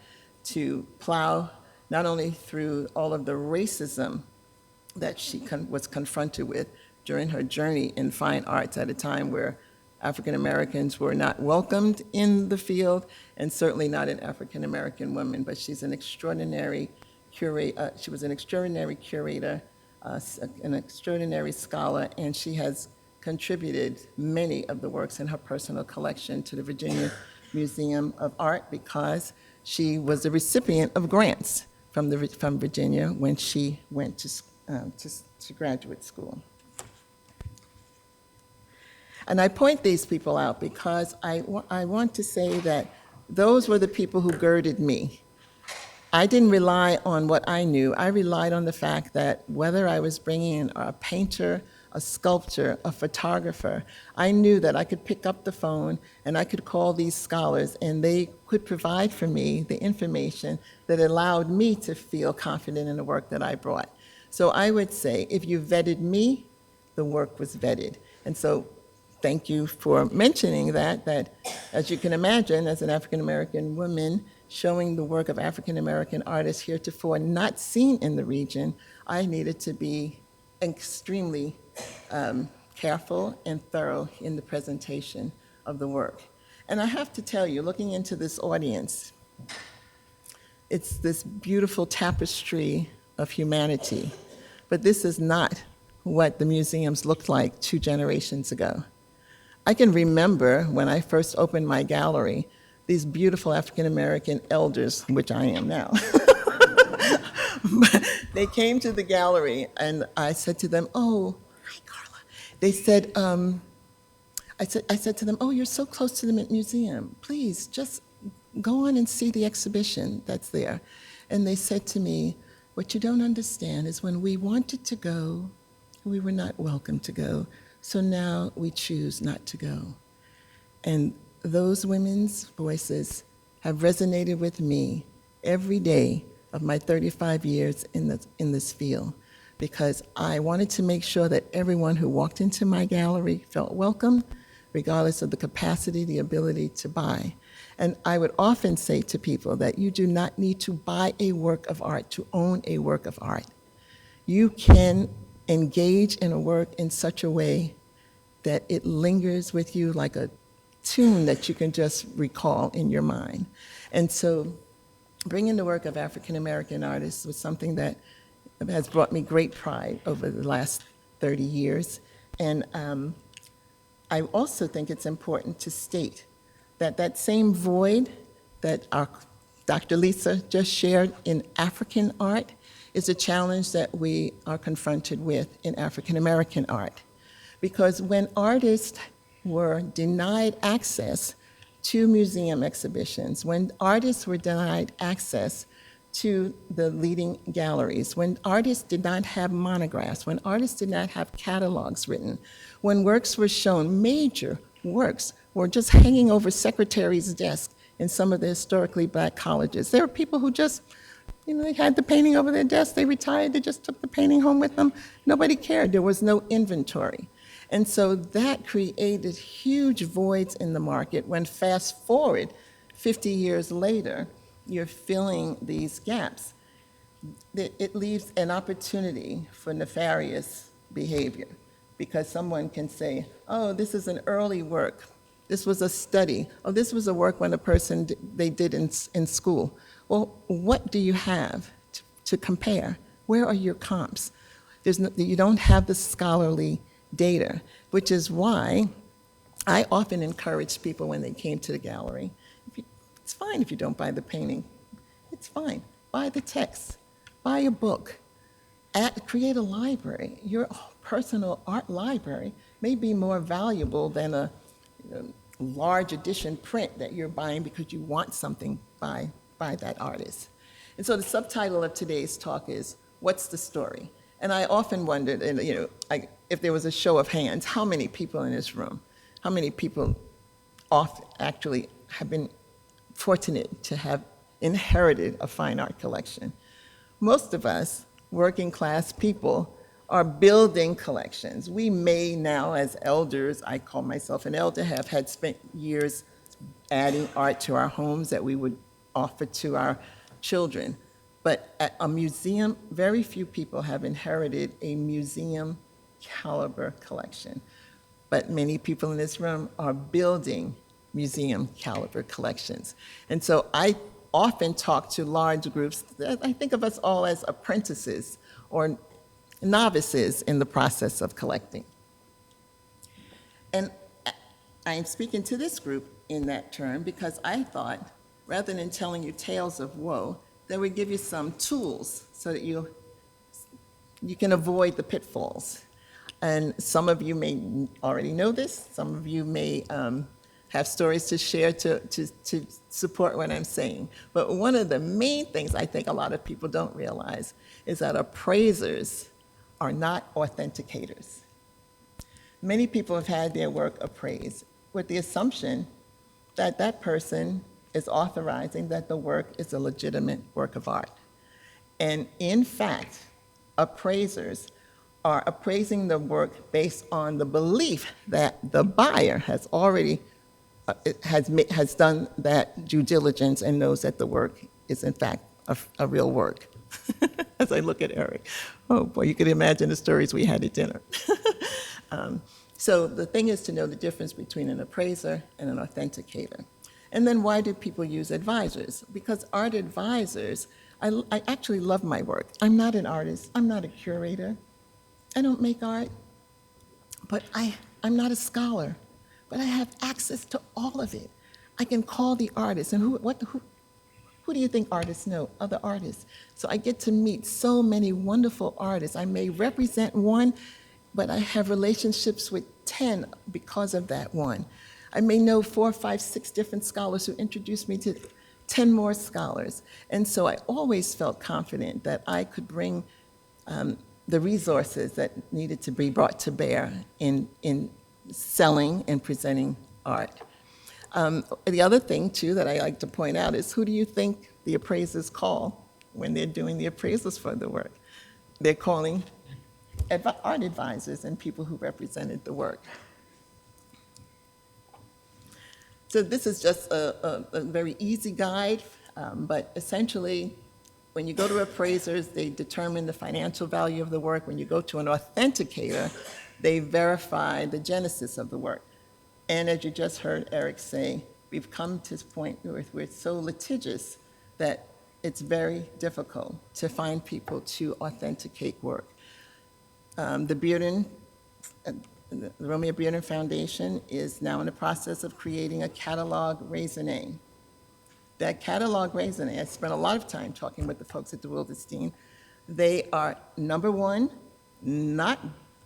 to plow not only through all of the racism that she was confronted with during her journey in fine arts at a time where African Americans were not welcomed in the field, and certainly not an African American woman, but she's an extraordinary curator. She was an extraordinary curator, an extraordinary scholar, and she has contributed many of the works in her personal collection to the Virginia Museum of Art because she was a recipient of grants from Virginia when she went to graduate school. And I point these people out because I want to say that those were the people who girded me. I didn't rely on what I knew. I relied on the fact that whether I was bringing in a painter, a sculptor, a photographer, I knew that I could pick up the phone and I could call these scholars and they could provide for me the information that allowed me to feel confident in the work that I brought. So I would say, if you vetted me, the work was vetted. And so thank you for mentioning that as you can imagine, as an African-American woman showing the work of African-American artists heretofore not seen in the region, I needed to be extremely careful and thorough in the presentation of the work. And I have to tell you, looking into this audience, it's this beautiful tapestry of humanity, but this is not what the museums looked like 2 generations ago. I can remember when I first opened my gallery, these beautiful African-American elders, which I am now, they came to the gallery and I said to them, "Oh, hi, Carla." They said, I said to them, "Oh, you're so close to the Mint Museum. Please, just go on and see the exhibition that's there." And they said to me, "What you don't understand is when we wanted to go, we were not welcome to go. So now we choose not to go." And those women's voices have resonated with me every day of my 35 years in this field, because I wanted to make sure that everyone who walked into my gallery felt welcome, regardless of the capacity, the ability to buy. And I would often say to people that you do not need to buy a work of art to own a work of art. You can engage in a work in such a way that it lingers with you like a tune that you can just recall in your mind. And so bringing the work of African-American artists was something that has brought me great pride over the last 30 years. And I also think it's important to state that that same void that our Dr. Lisa just shared in African art is a challenge that we are confronted with in African-American art. Because when artists were denied access to museum exhibitions, when artists were denied access to the leading galleries, when artists did not have monographs, when artists did not have catalogs written, when works were shown, major works were just hanging over secretaries' desks in some of the historically black colleges. There were people who just, they had the painting over their desk, they retired, they just took the painting home with them. Nobody cared, there was no inventory. And so that created huge voids in the market when fast forward 50 years later, you're filling these gaps. it leaves an opportunity for nefarious behavior, because someone can say, oh, this is an early work. This was a study. Oh, this was a work when a person they did in school. Well, what do you have to compare? Where are your comps? You don't have the scholarly data, which is why I often encourage people when they came to the gallery, it's fine if you don't buy the painting. It's fine. Buy the text. Buy a book. Create a library. Your personal art library may be more valuable than a large edition print that you're buying because you want something by that artist. And so the subtitle of today's talk is, What's the Story? And I often wondered, and if there was a show of hands, how many people in this room, how many people actually have been fortunate to have inherited a fine art collection? Most of us, working class people, are building collections. We may now, as elders, I call myself an elder, have had spent years adding art to our homes that we would offer to our children. But at a museum, very few people have inherited a museum caliber collection. But many people in this room are building museum caliber collections. And so I often talk to large groups. I think of us all as apprentices or novices in the process of collecting. And I am speaking to this group in that term because I thought, rather than telling you tales of woe, that would give you some tools so that you can avoid the pitfalls. And some of you may already know this. Some of you may have stories to share to support what I'm saying. But one of the main things I think a lot of people don't realize is that appraisers are not authenticators. Many people have had their work appraised with the assumption that that person is authorizing that the work is a legitimate work of art. And in fact, appraisers are appraising the work based on the belief that the buyer has already has done that due diligence and knows that the work is in fact a real work. As I look at Eric, oh boy, you could imagine the stories we had at dinner. So the thing is to know the difference between an appraiser and an authenticator. And then why do people use advisors? Because art advisors, I actually love my work. I'm not an artist, I'm not a curator, I don't make art, but I'm not a scholar, but I have access to all of it. I can call the artist, and who do you think artists know? Other artists. So I get to meet so many wonderful artists. I may represent one, but I have relationships with 10 because of that one. I may know 4, 5, 6 different scholars who introduced me to 10 more scholars. And so I always felt confident that I could bring the resources that needed to be brought to bear in selling and presenting art. The other thing, too, that I like to point out is, who do you think the appraisers call when they're doing the appraisals for the work? They're calling art advisors and people who represented the work. So this is just a very easy guide, but essentially, when you go to appraisers, they determine the financial value of the work. When you go to an authenticator, they verify the genesis of the work. And as you just heard Eric say, we've come to this point where we're so litigious that it's very difficult to find people to authenticate work. The Romare Bearden Foundation is now in the process of creating a catalog raisonné. That catalog raisonné, I spent a lot of time talking with the folks at the Wildenstein. They are, number one, not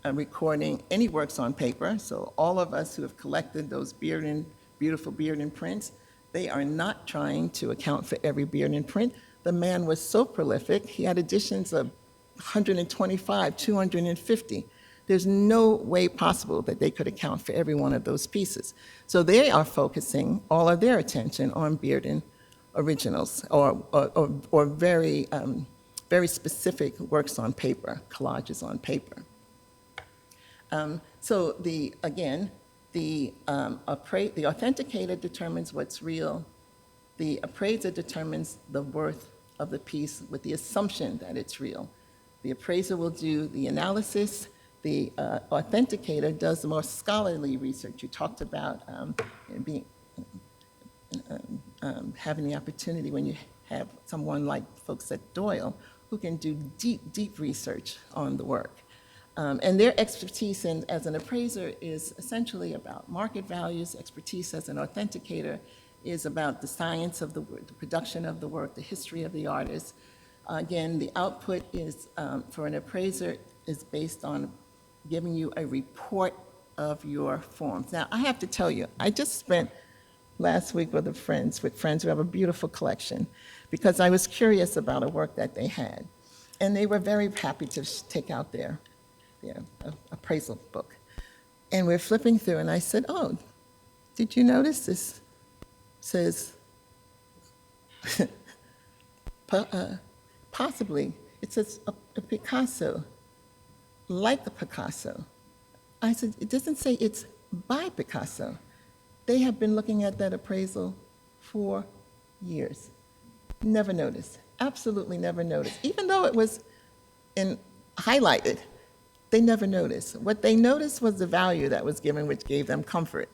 recording any works on paper. So all of us who have collected those beautiful Bearden prints, they are not trying to account for every Bearden print. The man was so prolific, he had editions of 125, 250. There's no way possible that they could account for every one of those pieces. So they are focusing all of their attention on Bearden originals or very, very specific works on paper, collages on paper. So the authenticator determines what's real. The appraiser determines the worth of the piece with the assumption that it's real. The appraiser will do the analysis. The authenticator does the more scholarly research. You talked about having the opportunity when you have someone like folks at Doyle who can do deep, deep research on the work. And their expertise as an appraiser is essentially about market values. Expertise as an authenticator is about the science of the work, the production of the work, the history of the artist. Again, the output is, for an appraiser, is based on giving you a report of your forms. Now, I have to tell you, I just spent last week with friends who have a beautiful collection, because I was curious about a work that they had. And they were very happy to take out their appraisal book. And we're flipping through, and I said, oh, did you notice this says, possibly, it says a Picasso, like the Picasso. I said, it doesn't say it's by Picasso. They have been looking at that appraisal for years. Never noticed, absolutely never noticed. Even though it was highlighted, they never noticed. What they noticed was the value that was given, which gave them comfort.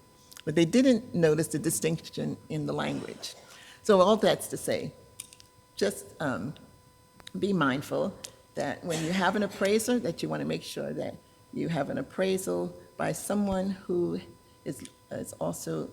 But they didn't notice the distinction in the language. So all that's to say, just be mindful that when you have an appraiser, that you want to make sure that you have an appraisal by someone who is also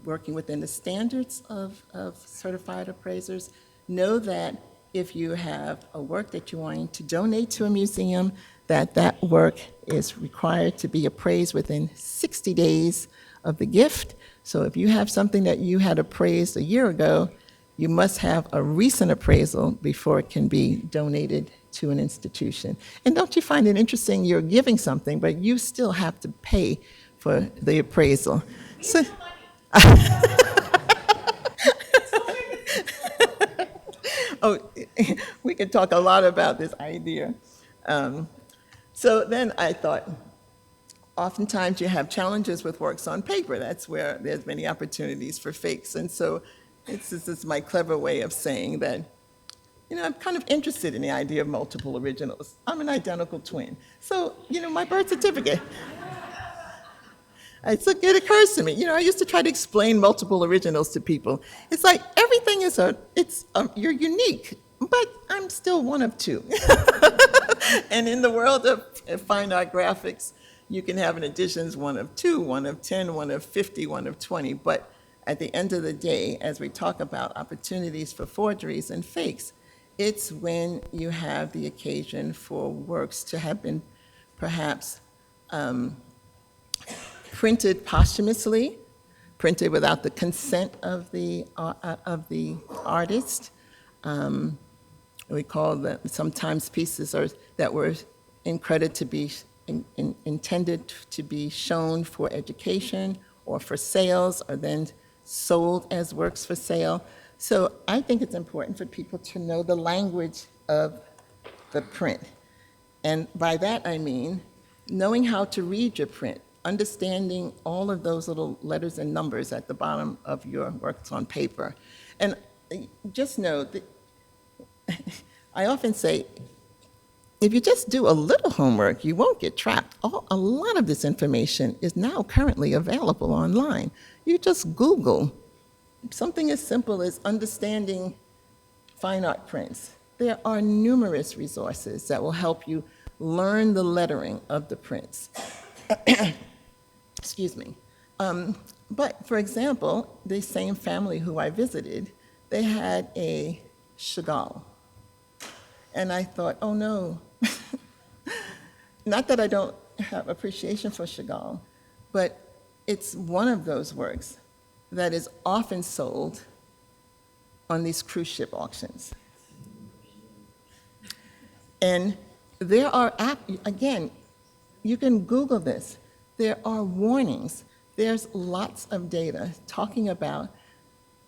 working within the standards of certified appraisers. Know that if you have a work that you're wanting to donate to a museum, that work is required to be appraised within 60 days of the gift. So if you have something that you had appraised a year ago, you must have a recent appraisal before it can be donated to an institution. And don't you find it interesting, you're giving something, but you still have to pay for the appraisal. So, oh, we could talk a lot about this idea. So then I thought, oftentimes you have challenges with works on paper. That's where there's many opportunities for fakes. And so this is my clever way of saying that, I'm kind of interested in the idea of multiple originals. I'm an identical twin. So, my birth certificate, it occurs to me, I used to try to explain multiple originals to people. It's like everything is you're unique, but I'm still one of two. And in the world of fine art graphics, you can have an editions one of 2, one of 10, one of 50, one of 20. But at the end of the day, as we talk about opportunities for forgeries and fakes, it's when you have the occasion for works to have been perhaps printed posthumously, printed without the consent of the artist. We call them sometimes pieces that were intended to be shown for education or for sales, or then sold as works for sale. So I think it's important for people to know the language of the print. And by that I mean knowing how to read your print, understanding all of those little letters and numbers at the bottom of your works on paper. And just know that I often say, if you just do a little homework, you won't get trapped. A lot of this information is now currently available online. You just Google something as simple as understanding fine art prints. There are numerous resources that will help you learn the lettering of the prints. Excuse me. But for example, the same family who I visited, they had a Chagall. And I thought, oh no. Not that I don't have appreciation for Chagall, but it's one of those works that is often sold on these cruise ship auctions. And there are, again, you can Google this. There are warnings. There's lots of data talking about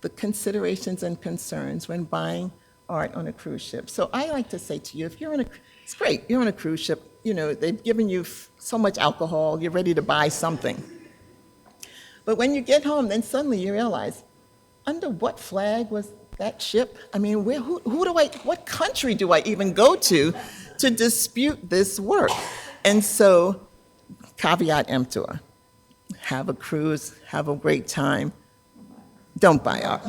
the considerations and concerns when buying art on a cruise ship. So I like to say to you, if you're it's great, you're on a cruise ship, they've given you so much alcohol, you're ready to buy something. But when you get home, then suddenly you realize, under what flag was that ship? I mean, what country do I even go to dispute this work? And so, caveat emptor, have a cruise, have a great time. Don't buy art.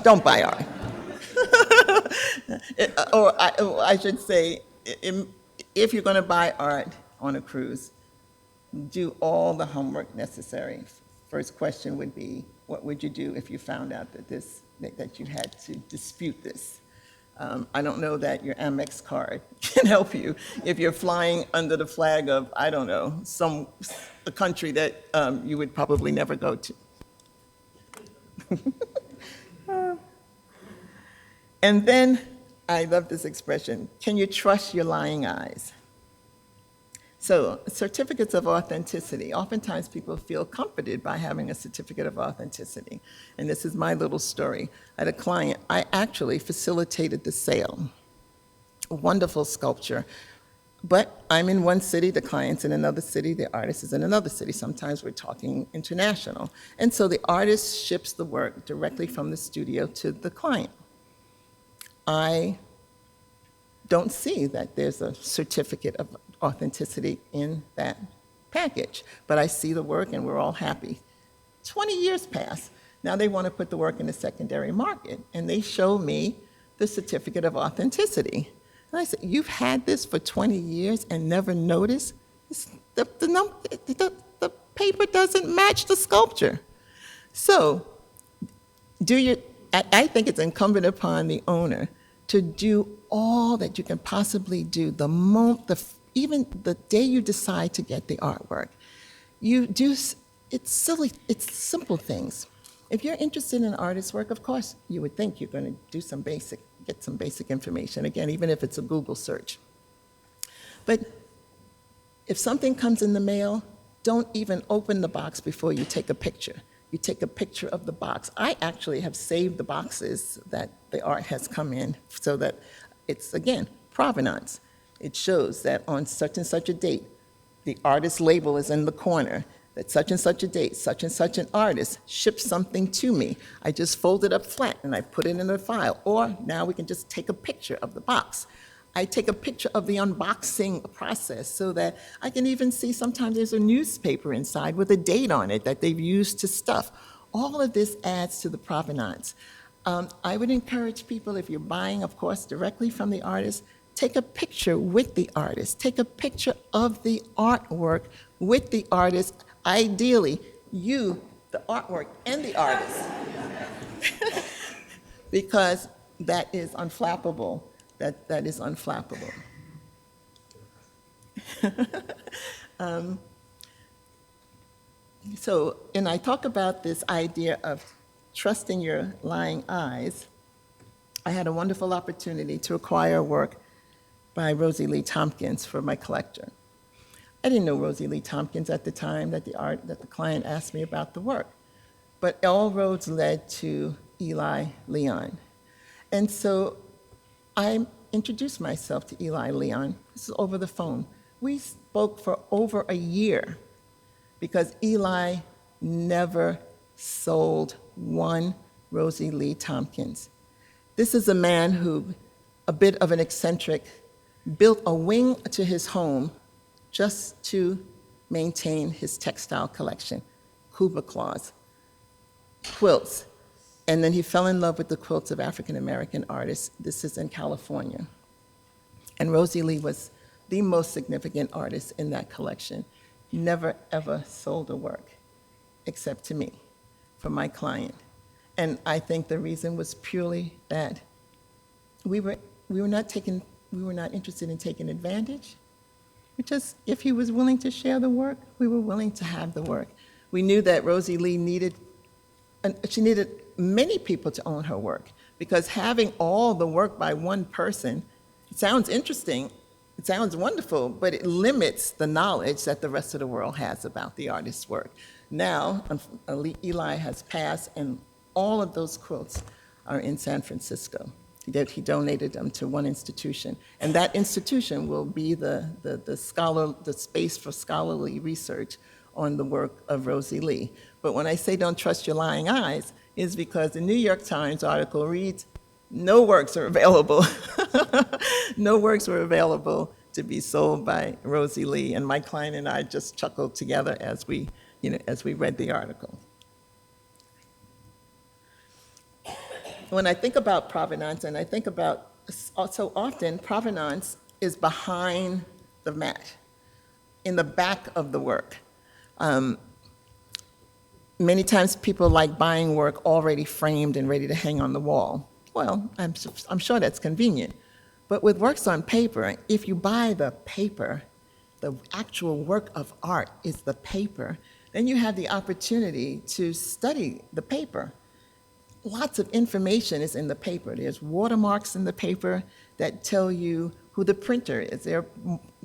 Or I should say, if you're going to buy art on a cruise, do all the homework necessary. First question would be, what would you do if you found out that you had to dispute this? I don't know that your Amex card can help you if you're flying under the flag of, I don't know, a country that you would probably never go to. And then, I love this expression, can you trust your lying eyes? So, certificates of authenticity. Oftentimes people feel comforted by having a certificate of authenticity. And this is my little story. I had a client, I actually facilitated the sale. A wonderful sculpture. But I'm in one city, the client's in another city, the artist is in another city. Sometimes we're talking international. And so the artist ships the work directly from the studio to the client. I don't see that there's a certificate of authenticity in that package, but I see the work and we're all happy. 20 years pass. Now they want to put the work in the secondary market, and they show me the certificate of authenticity. And I said, you've had this for 20 years and never noticed? The paper doesn't match the sculpture. So I think it's incumbent upon the owner to do all that you can possibly do even the day you decide to get the artwork. It's simple things. If you're interested in artist's work, of course, you would think you're going to get some basic information, again, even if it's a Google search. But if something comes in the mail, don't even open the box before you take a picture. You take a picture of the box. I actually have saved the boxes that the art has come in so that it's, again, provenance. It shows that on such and such a date, the artist's label is in the corner, that such and such a date, such and such an artist shipped something to me. I just fold it up flat and I put it in a file. Or now we can just take a picture of the box. I take a picture of the unboxing process so that I can even see sometimes there's a newspaper inside with a date on it that they've used to stuff. All of this adds to the provenance. I would encourage people, if you're buying, of course, directly from the artist, take a picture with the artist. Take a picture of the artwork with the artist. Ideally, you, the artwork, and the artist. Because that is unflappable. That is unflappable. And I talk about this idea of trusting your lying eyes. I had a wonderful opportunity to acquire work by Rosie Lee Tompkins for my collector. I didn't know Rosie Lee Tompkins at the time that the client asked me about the work, but all roads led to Eli Leon. And so I introduced myself to Eli Leon. This is over the phone. We spoke for over a year because Eli never sold one Rosie Lee Tompkins. This is a man who, a bit of an eccentric, built a wing to his home just to maintain his textile collection, Kuba cloths, quilts. And then he fell in love with the quilts of African-American artists. This is in California. And Rosie Lee was the most significant artist in that collection. Never, ever sold a work, except to me, for my client. And I think the reason was purely that we were not interested in taking advantage. If he was willing to share the work, we were willing to have the work. We knew that Rosie Lee needed many people to own her work, because having all the work by one person, it sounds interesting, it sounds wonderful, but it limits the knowledge that the rest of the world has about the artist's work. Now, Eli has passed, and all of those quilts are in San Francisco. He donated them to one institution, and that institution will be the space for scholarly research on the work of Rosie Lee. But when I say don't trust your lying eyes, is because the New York Times article reads, no works are available. No works were available to be sold by Rosie Lee, and my client and I just chuckled together as we read the article. When I think about provenance, and I think about, so often, provenance is behind the mat, in the back of the work. Many times people like buying work already framed and ready to hang on the wall. Well, I'm sure that's convenient. But with works on paper, if you buy the paper, the actual work of art is the paper, then you have the opportunity to study the paper. Lots of information is in the paper. There's watermarks in the paper that tell you who the printer is. There's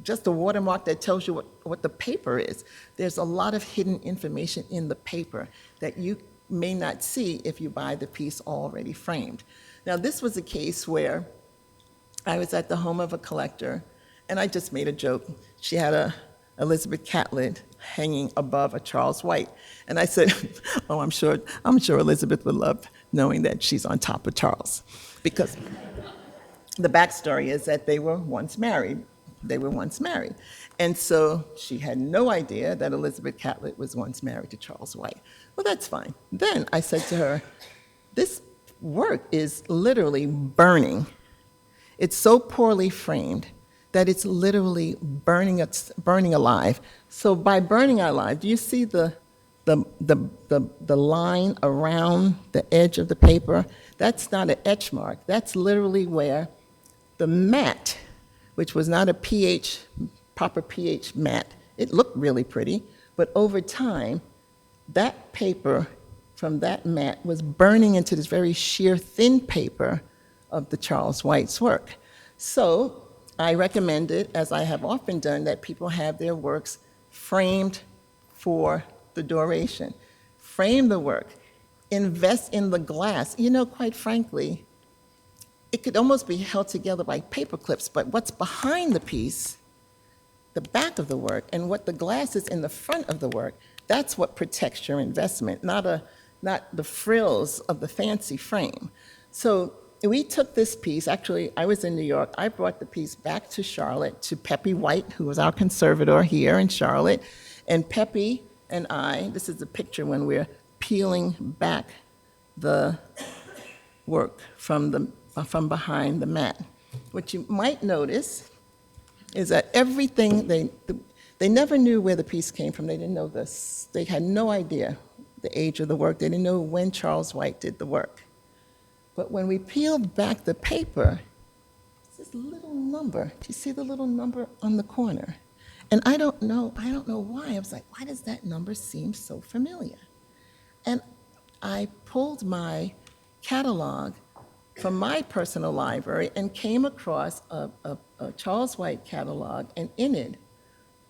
just a watermark that tells you what the paper is. There's a lot of hidden information in the paper that you may not see if you buy the piece already framed. Now, this was a case where I was at the home of a collector, and I just made a joke. She had a Elizabeth Catlett hanging above a Charles White. And I said, oh, I'm sure Elizabeth would love knowing that she's on top of Charles. Because the backstory is that they were once married. And so she had no idea that Elizabeth Catlett was once married to Charles White. Well, that's fine. Then I said to her, this work is literally burning. It's so poorly framed that it's literally burning alive. So by burning alive, do you see the line around the edge of the paper? That's not an etch mark. That's literally where the mat, which was not a proper pH mat, it looked really pretty, but over time, that paper from that mat was burning into this very sheer, thin paper of the Charles White's work. So I recommended, as I have often done, that people have their works framed for the duration. Frame the work. Invest in the glass. You know, quite frankly, it could almost be held together by paper clips, but what's behind the piece, the back of the work, and what the glass is in the front of the work, that's what protects your investment, not the frills of the fancy frame. So we took this piece, actually, I was in New York, I brought the piece back to Charlotte, to Peppy White, who was our conservator here in Charlotte, and Peppy and I, this is a picture when we're peeling back the work from behind the mat. What you might notice is that everything, they never knew where the piece came from. They didn't know this. They had no idea the age of the work. They didn't know when Charles White did the work. But when we peeled back the paper, it's this little number. Do you see the little number on the corner? And I don't know why. I was like, why does that number seem so familiar? And I pulled my catalog from my personal library and came across a Charles White catalog, and in it,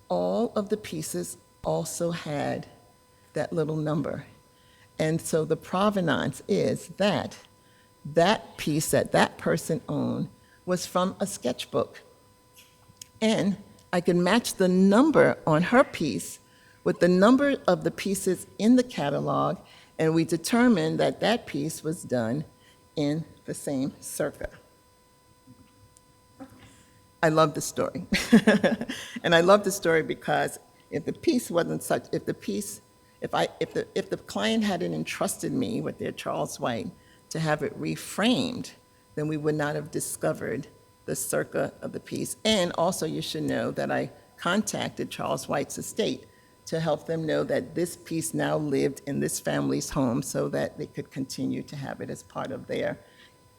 all of the pieces also had that little number. And so the provenance is that that piece that person owned was from a sketchbook. And I could match the number on her piece with the number of the pieces in the catalog, and we determined that that piece was done in the same circa. I love the story. And I love the story because if the piece wasn't such, if the client hadn't entrusted me with their Charles White to have it reframed, then we would not have discovered the circa of the piece. And also you should know that I contacted Charles White's estate to help them know that this piece now lived in this family's home so that they could continue to have it as part of their,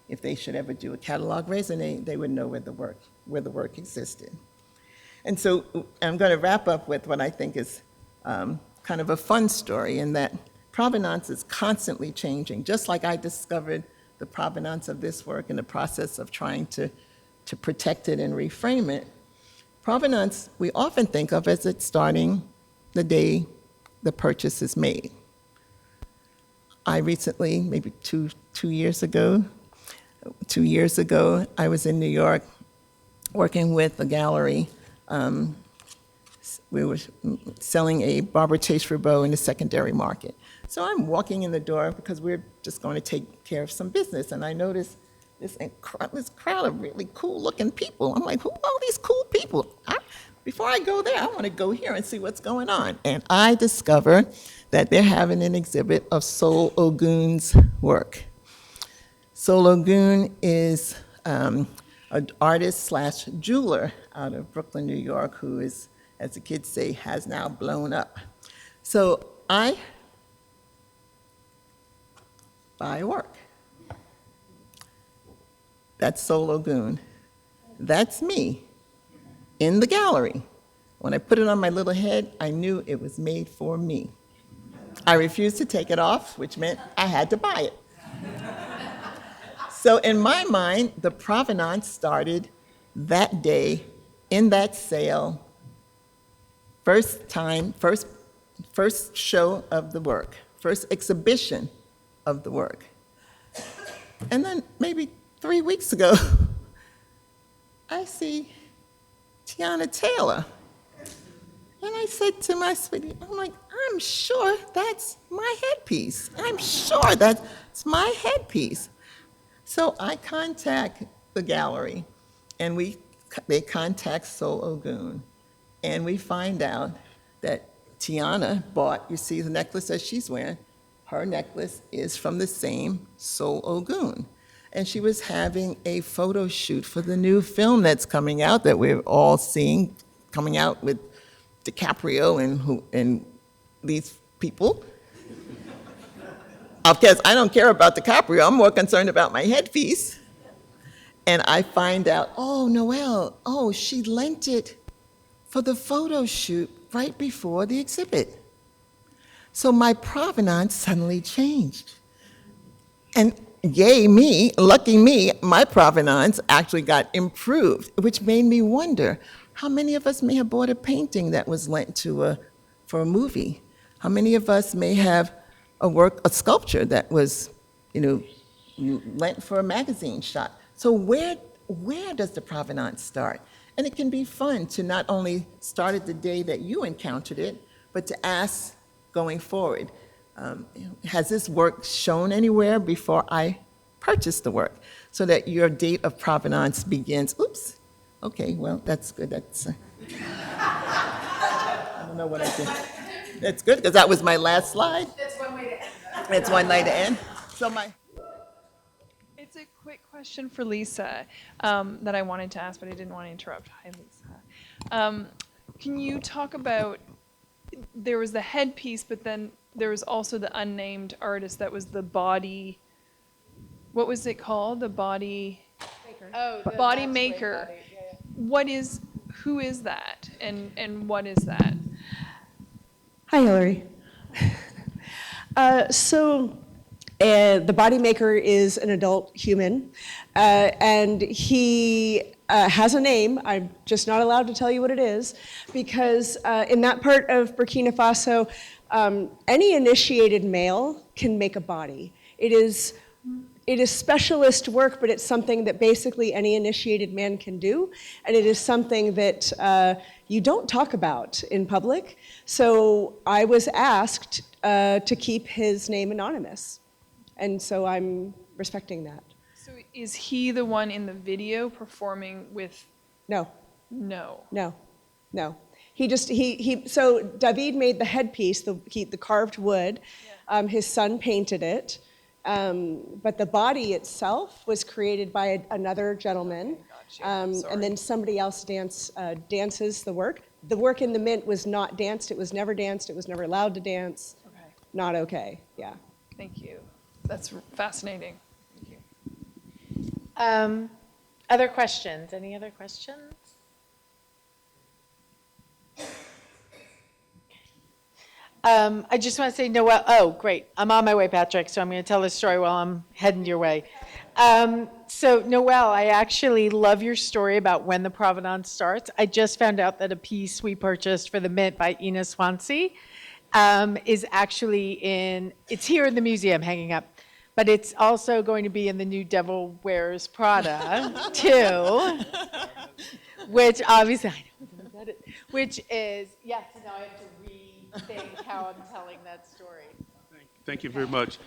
if they should ever do a catalog raisonné, they would know where the work existed. And so I'm going to wrap up with what I think is kind of a fun story, in that provenance is constantly changing. Just like I discovered the provenance of this work in the process of trying to protect it and reframe it, provenance we often think of as it starting the day the purchase is made. I recently, maybe two years ago, I was in New York working with a gallery. We were selling a Barber Taste Roubeau in the secondary market. So I'm walking in the door because we're just going to take care of some business, and I noticed this crowd of really cool-looking people. I'm like, who are all these cool people? Before I go there, I want to go here and see what's going on. And I discover that they're having an exhibit of Sol Ogun's work. Sol Ogun is an artist slash jeweler out of Brooklyn, New York, who is, as the kids say, has now blown up. So I buy work. That's Sol Ogun. That's me in the gallery. When I put it on my little head, I knew it was made for me. I refused to take it off, which meant I had to buy it. So in my mind, the provenance started that day in that sale, first show of the work, first exhibition of the work. And then maybe 3 weeks ago, I see Tiana Taylor. And I said to my sweetie, I'm sure that's my headpiece. I'm sure that's my headpiece. So I contact the gallery, and they contact Sol Ogun, and we find out that Tiana bought, you see the necklace that she's wearing, her necklace is from the same Sol Ogun. And she was having a photo shoot for the new film that's coming out that we're all seeing, coming out with DiCaprio and these people. Of course, I don't care about DiCaprio. I'm more concerned about my headpiece. And I find out, oh, Noel, she lent it for the photo shoot right before the exhibit. So my provenance suddenly changed. And yay me, lucky me, my provenance actually got improved, which made me wonder, how many of us may have bought a painting that was lent for a movie? How many of us may have a sculpture that was, lent for a magazine shot? So where does the provenance start? And it can be fun to not only start at the day that you encountered it, but to ask going forward, has this work shown anywhere before I purchased the work? So that your date of provenance begins, oops, okay, well, that's good. That's, I don't know what I did. That's good, because that was my last slide. That's one way to end. That's one way to end. So It's a quick question for Lisa that I wanted to ask, but I didn't want to interrupt. Hi, Lisa. Can you talk about, there was the headpiece, but then there was also the unnamed artist that was the body, what was it called? The body maker. Oh, the Body wax maker. body, yeah. Who is that? And what is that? Hi, Hillary. The body maker is an adult human, and he has a name. I'm just not allowed to tell you what it is, because in that part of Burkina Faso, any initiated male can make a body. It is specialist work, but it's something that basically any initiated man can do, and it is something that you don't talk about in public. So I was asked to keep his name anonymous, and so I'm respecting that. So is he the one in the video performing with? No. No. So David made the headpiece, the carved wood. Yeah. His son painted it. But the body itself was created by another gentleman, and then somebody else dances the work. The work in the Mint was not danced. It was never danced. It was never allowed to dance. Okay. Not okay. Yeah. Thank you. That's fascinating. Thank you. Other questions? Any other questions? I just want to say, Noel, oh, great. I'm on my way, Patrick, so I'm going to tell this story while I'm heading your way. So, Noel, I actually love your story about when the provenance starts. I just found out that a piece we purchased for the Mint by Ina Swansea is actually it's here in the museum hanging up, but it's also going to be in the new Devil Wears Prada, too, which obviously, I know, about it, which is, yes, now I have to rethink how I'm telling that story. Thank you very much,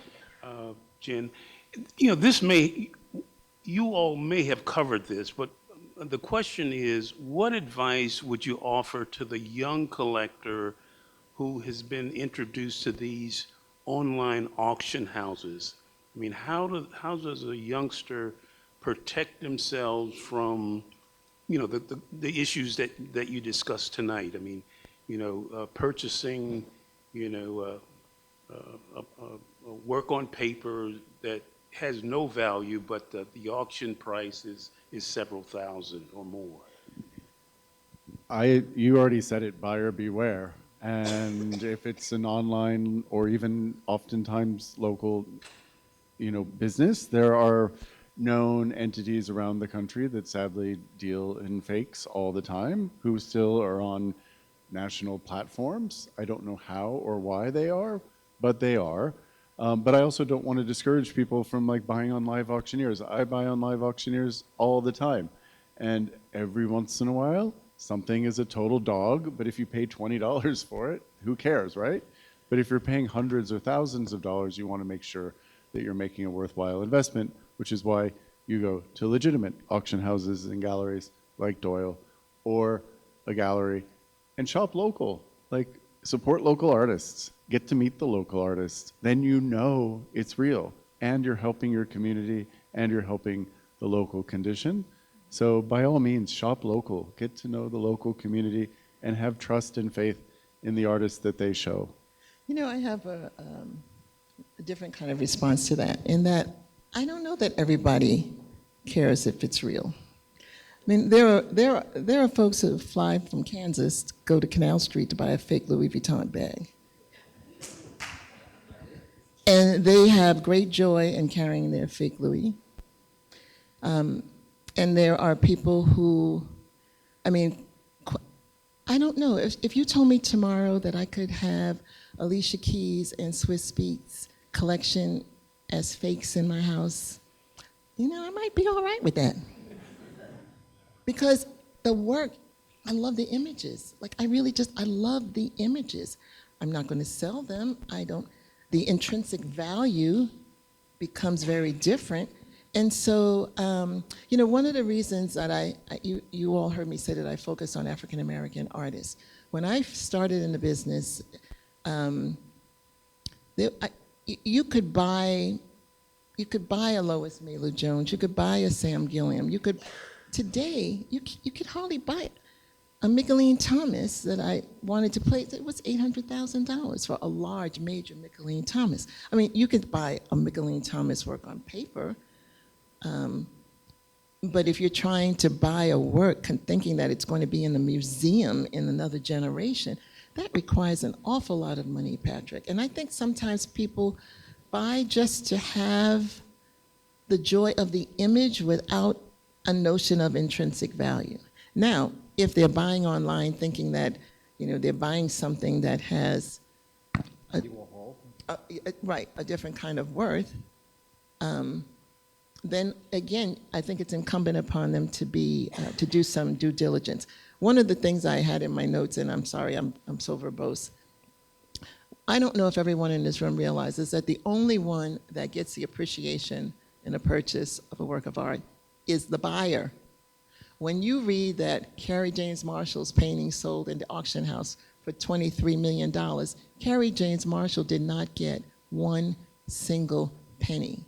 Jen. This may, you all may have covered this, but the question is, what advice would you offer to the young collector who has been introduced to these online auction houses? I mean, how does a youngster protect themselves from, the issues that you discussed tonight? I mean, purchasing, a work on paper that has no value, but the auction price is several thousand or more. You already said it, buyer beware. And if it's an online or even oftentimes local, business, there are known entities around the country that sadly deal in fakes all the time, who still are on national platforms. I don't know how or why they are, but they are. But I also don't want to discourage people from buying on live auctioneers. I buy on live auctioneers all the time. And every once in a while, something is a total dog, but if you pay $20 for it, who cares, right? But if you're paying hundreds or thousands of dollars, you want to make sure that you're making a worthwhile investment, which is why you go to legitimate auction houses and galleries like Doyle or a gallery and shop local. Support local artists, get to meet the local artists. Then you know it's real, and you're helping your community, and you're helping the local condition. So by all means, shop local, get to know the local community, and have trust and faith in the artists that they show. I have a different kind of response to that, in that I don't know that everybody cares if it's real. I mean, there are folks who fly from Kansas to go to Canal Street to buy a fake Louis Vuitton bag. And they have great joy in carrying their fake Louis. And there are people who, I don't know, if you told me tomorrow that I could have Alicia Keys and Swiss Beats collection as fakes in my house, I might be all right with that. Because the work, I love the images. I love the images. I'm not going to sell them. The intrinsic value becomes very different. And so, one of the reasons that you all heard me say that I focus on African American artists. When I started in the business, you could buy a Lois Mailou Jones, you could buy a Sam Gilliam, today, you could hardly buy a Mickalene Thomas that I wanted to place. It was $800,000 for a large, major Mickalene Thomas. I mean, you could buy a Mickalene Thomas work on paper, but if you're trying to buy a work thinking that it's going to be in the museum in another generation, that requires an awful lot of money, Patrick. And I think sometimes people buy just to have the joy of the image without a notion of intrinsic value. Now, if they're buying online thinking that, they're buying something that has Andy Warhol. A different kind of worth, then again, I think it's incumbent upon them to do some due diligence. One of the things I had in my notes, and I'm sorry, I'm so verbose. I don't know if everyone in this room realizes that the only one that gets the appreciation in a purchase of a work of art is the buyer. When you read that Carrie James Marshall's painting sold in the auction house for $23 million, Carrie James Marshall did not get one single penny.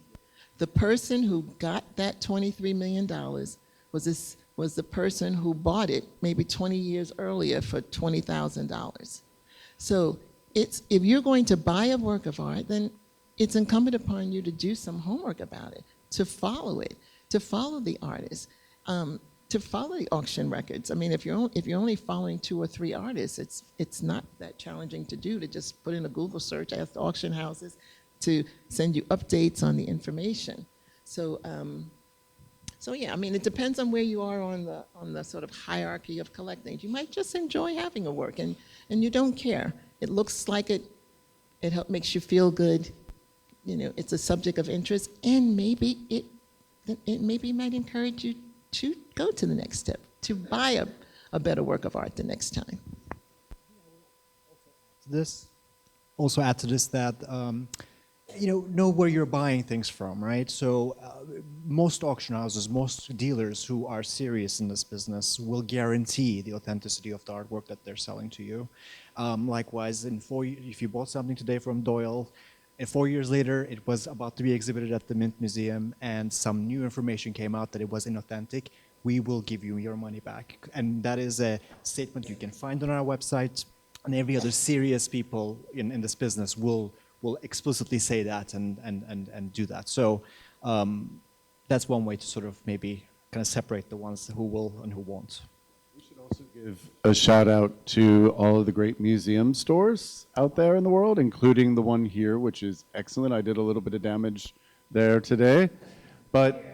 The person who got that $23 million was the person who bought it maybe 20 years earlier for $20,000. So if you're going to buy a work of art, then it's incumbent upon you to do some homework about it, to follow it, to follow the artist, to follow the auction records. I mean, if you're only following 2 or 3 artists, it's not that challenging to do, to just put in a Google search, ask the auction houses to send you updates on the information. So yeah, I mean, it depends on where you are on the sort of hierarchy of collecting. You might just enjoy having a work, and you don't care. It looks like it makes you feel good. It's a subject of interest, and maybe it might encourage you to go to the next step, to buy a better work of art the next time. Also add to this that know where you're buying things from, right? So most auction houses, most dealers who are serious in this business will guarantee the authenticity of the artwork that they're selling to you. Likewise, if you bought something today from Doyle, and 4 years later it was about to be exhibited at the Mint Museum, and some new information came out that it was inauthentic, we will give you your money back. And that is a statement you can find on our website, and every other serious people in this business will explicitly say that and do that. So that's one way to sort of maybe kind of separate the ones who will and who won't. We should also give a shout out to all of the great museum stores out there in the world, including the one here, which is excellent. I did a little bit of damage there today, but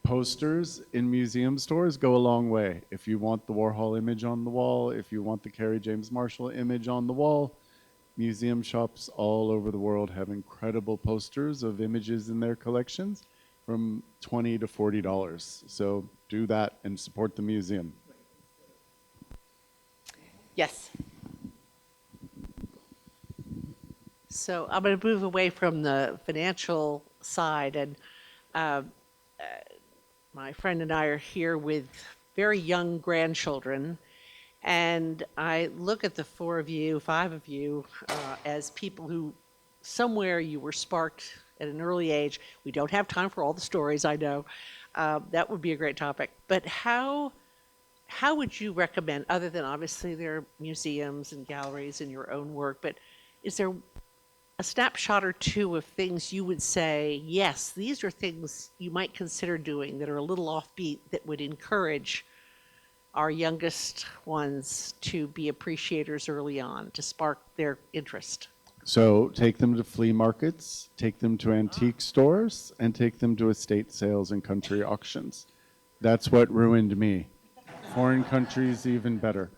posters in museum stores go a long way. If you want the Warhol image on the wall, if you want the Carrie James Marshall image on the wall, museum shops all over the world have incredible posters of images in their collections from $20 to $40. So do that and support the museum. Yes. So I'm going to move away from the financial side, and my friend and I are here with very young grandchildren, and I look at the five of you, as people who somewhere you were sparked at an early age. We don't have time for all the stories, I know. That would be a great topic. But how would you recommend, other than obviously there are museums and galleries and your own work, but is there a snapshot or two of things you would say, yes, these are things you might consider doing that are a little offbeat that would encourage our youngest ones to be appreciators early on, to spark their interest? So take them to flea markets, take them to antique stores, and take them to estate sales and country auctions. That's what ruined me. Foreign countries, even better.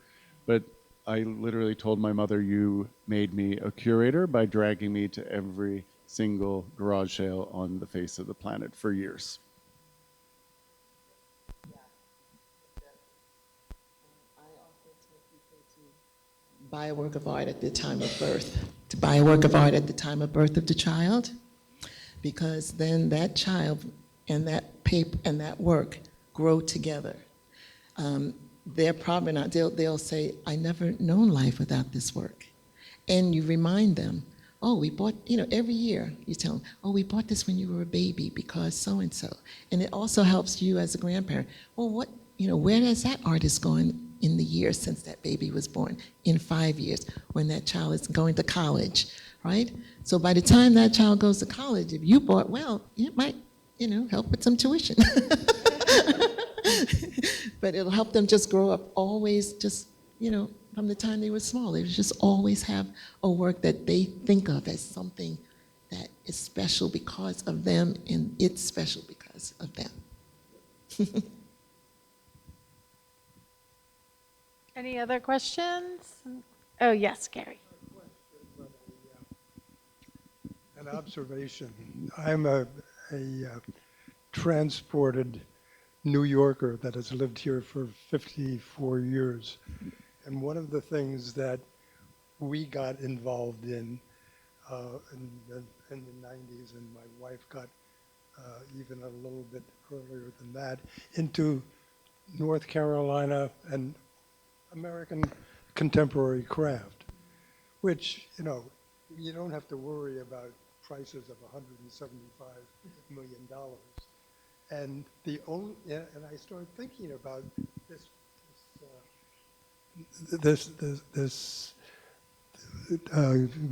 But I literally told my mother, you made me a curator by dragging me to every single garage sale on the face of the planet for years. Buy a work of art at the time of birth, to buy a work of art at the time of birth of the child, because then that child and that paper and that work grow together. They're probably not, they'll say, I never known life without this work. And you remind them, oh, we bought, every year you tell them, oh, we bought this when you were a baby because so-and-so. And it also helps you as a grandparent. Well, where has that artist gone in the years since that baby was born? In 5 years, when that child is going to college, right? So by the time that child goes to college, if you bought, well, it might, help with some tuition. But it'll help them just grow up always just, from the time they were small. They just always have a work that they think of as something that is special because of them, and it's special because of them. Any other questions? Oh, yes, Gary. An observation. I'm a transported New Yorker that has lived here for 54 years. And one of the things that we got involved in the 90s, and my wife got even a little bit earlier than that, into North Carolina and American contemporary craft, which, you don't have to worry about prices of $175 million. And and I started thinking about this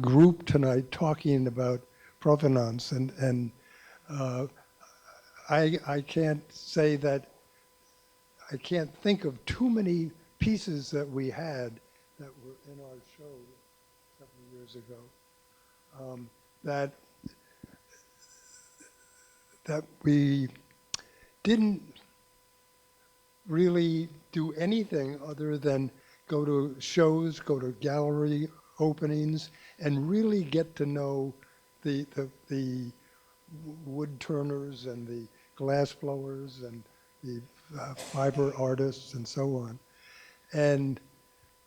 group tonight talking about provenance, and I can't say that I can't think of too many pieces that we had that were in our show several years ago that we didn't really do anything other than go to shows, go to gallery openings, and really get to know the wood turners and the glass blowers and the fiber artists and so on. And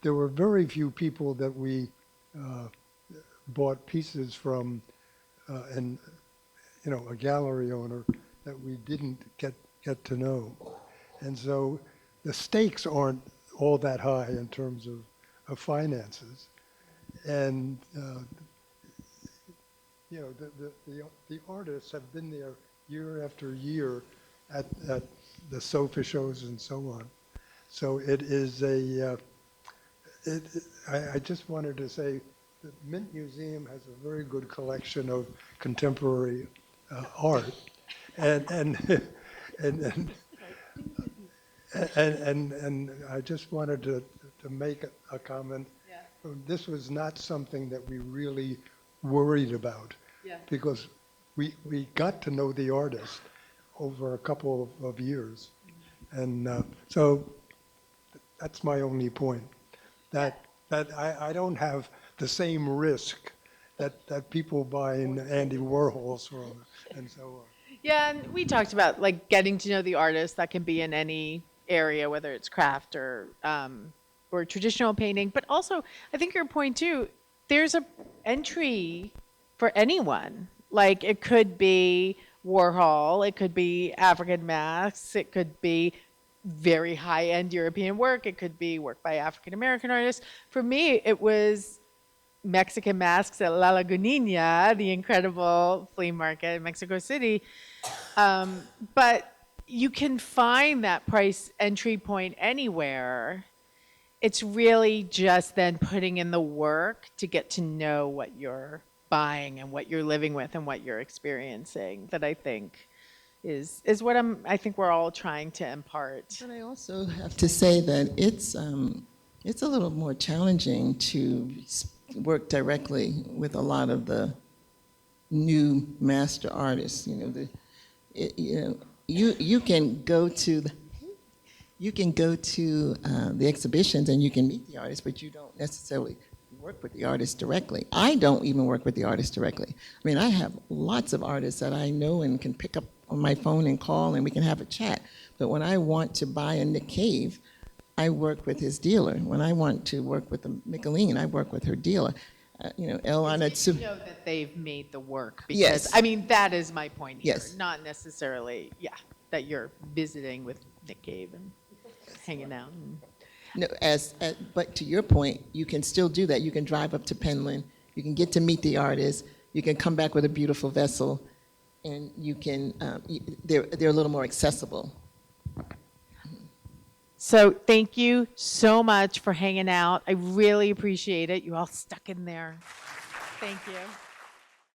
there were very few people that we bought pieces from and, you know, a gallery owner that we didn't get to know. And so the stakes aren't all that high in terms of finances. And, you know, the artists have been there year after year at the SOFA shows and so on. So it is I just wanted to say the Mint Museum has a very good collection of contemporary art, and I just wanted to make a comment. Yeah. This was not something that we really worried about, because we got to know the artist over a couple of years, and so that's my only point. That I don't have the same risk that people buying Andy Warhol's from and so on. Yeah, and we talked about like getting to know the artist. That can be in any area, whether it's craft or traditional painting. But also, I think your point too. There's a entry for anyone. Like it could be Warhol, it could be African masks, it could be very high-end European work, it could be work by African American artists. For me, it was Mexican masks at La Lagunilla, the incredible flea market in Mexico City. But you can find that price entry point anywhere. It's really just then putting in the work to get to know what you're buying and what you're living with and what you're experiencing that I think is what I think we're all trying to impart. But I also have to say that it's a little more challenging to work directly with a lot of the new master artists. You know, you can go to the exhibitions and you can meet the artists, but you don't necessarily work with the artists directly. I don't even work with the artists directly. I mean, I have lots of artists that I know and can pick up on my phone and call and we can have a chat. But when I want to buy a Nick Cave, I work with his dealer. When I want to work with the McColl, I work with her dealer. You know, You know that they've made the work. Because, Yes. I mean, that is my point here. Yes. Not necessarily, that you're visiting with Nick Cave and hanging out. No, but to your point, you can still do that. You can drive up to Penland, you can get to meet the artist, you can come back with a beautiful vessel, and you can, they're a little more accessible. So thank you so much for hanging out. I really appreciate it. You all stuck in there. Thank you.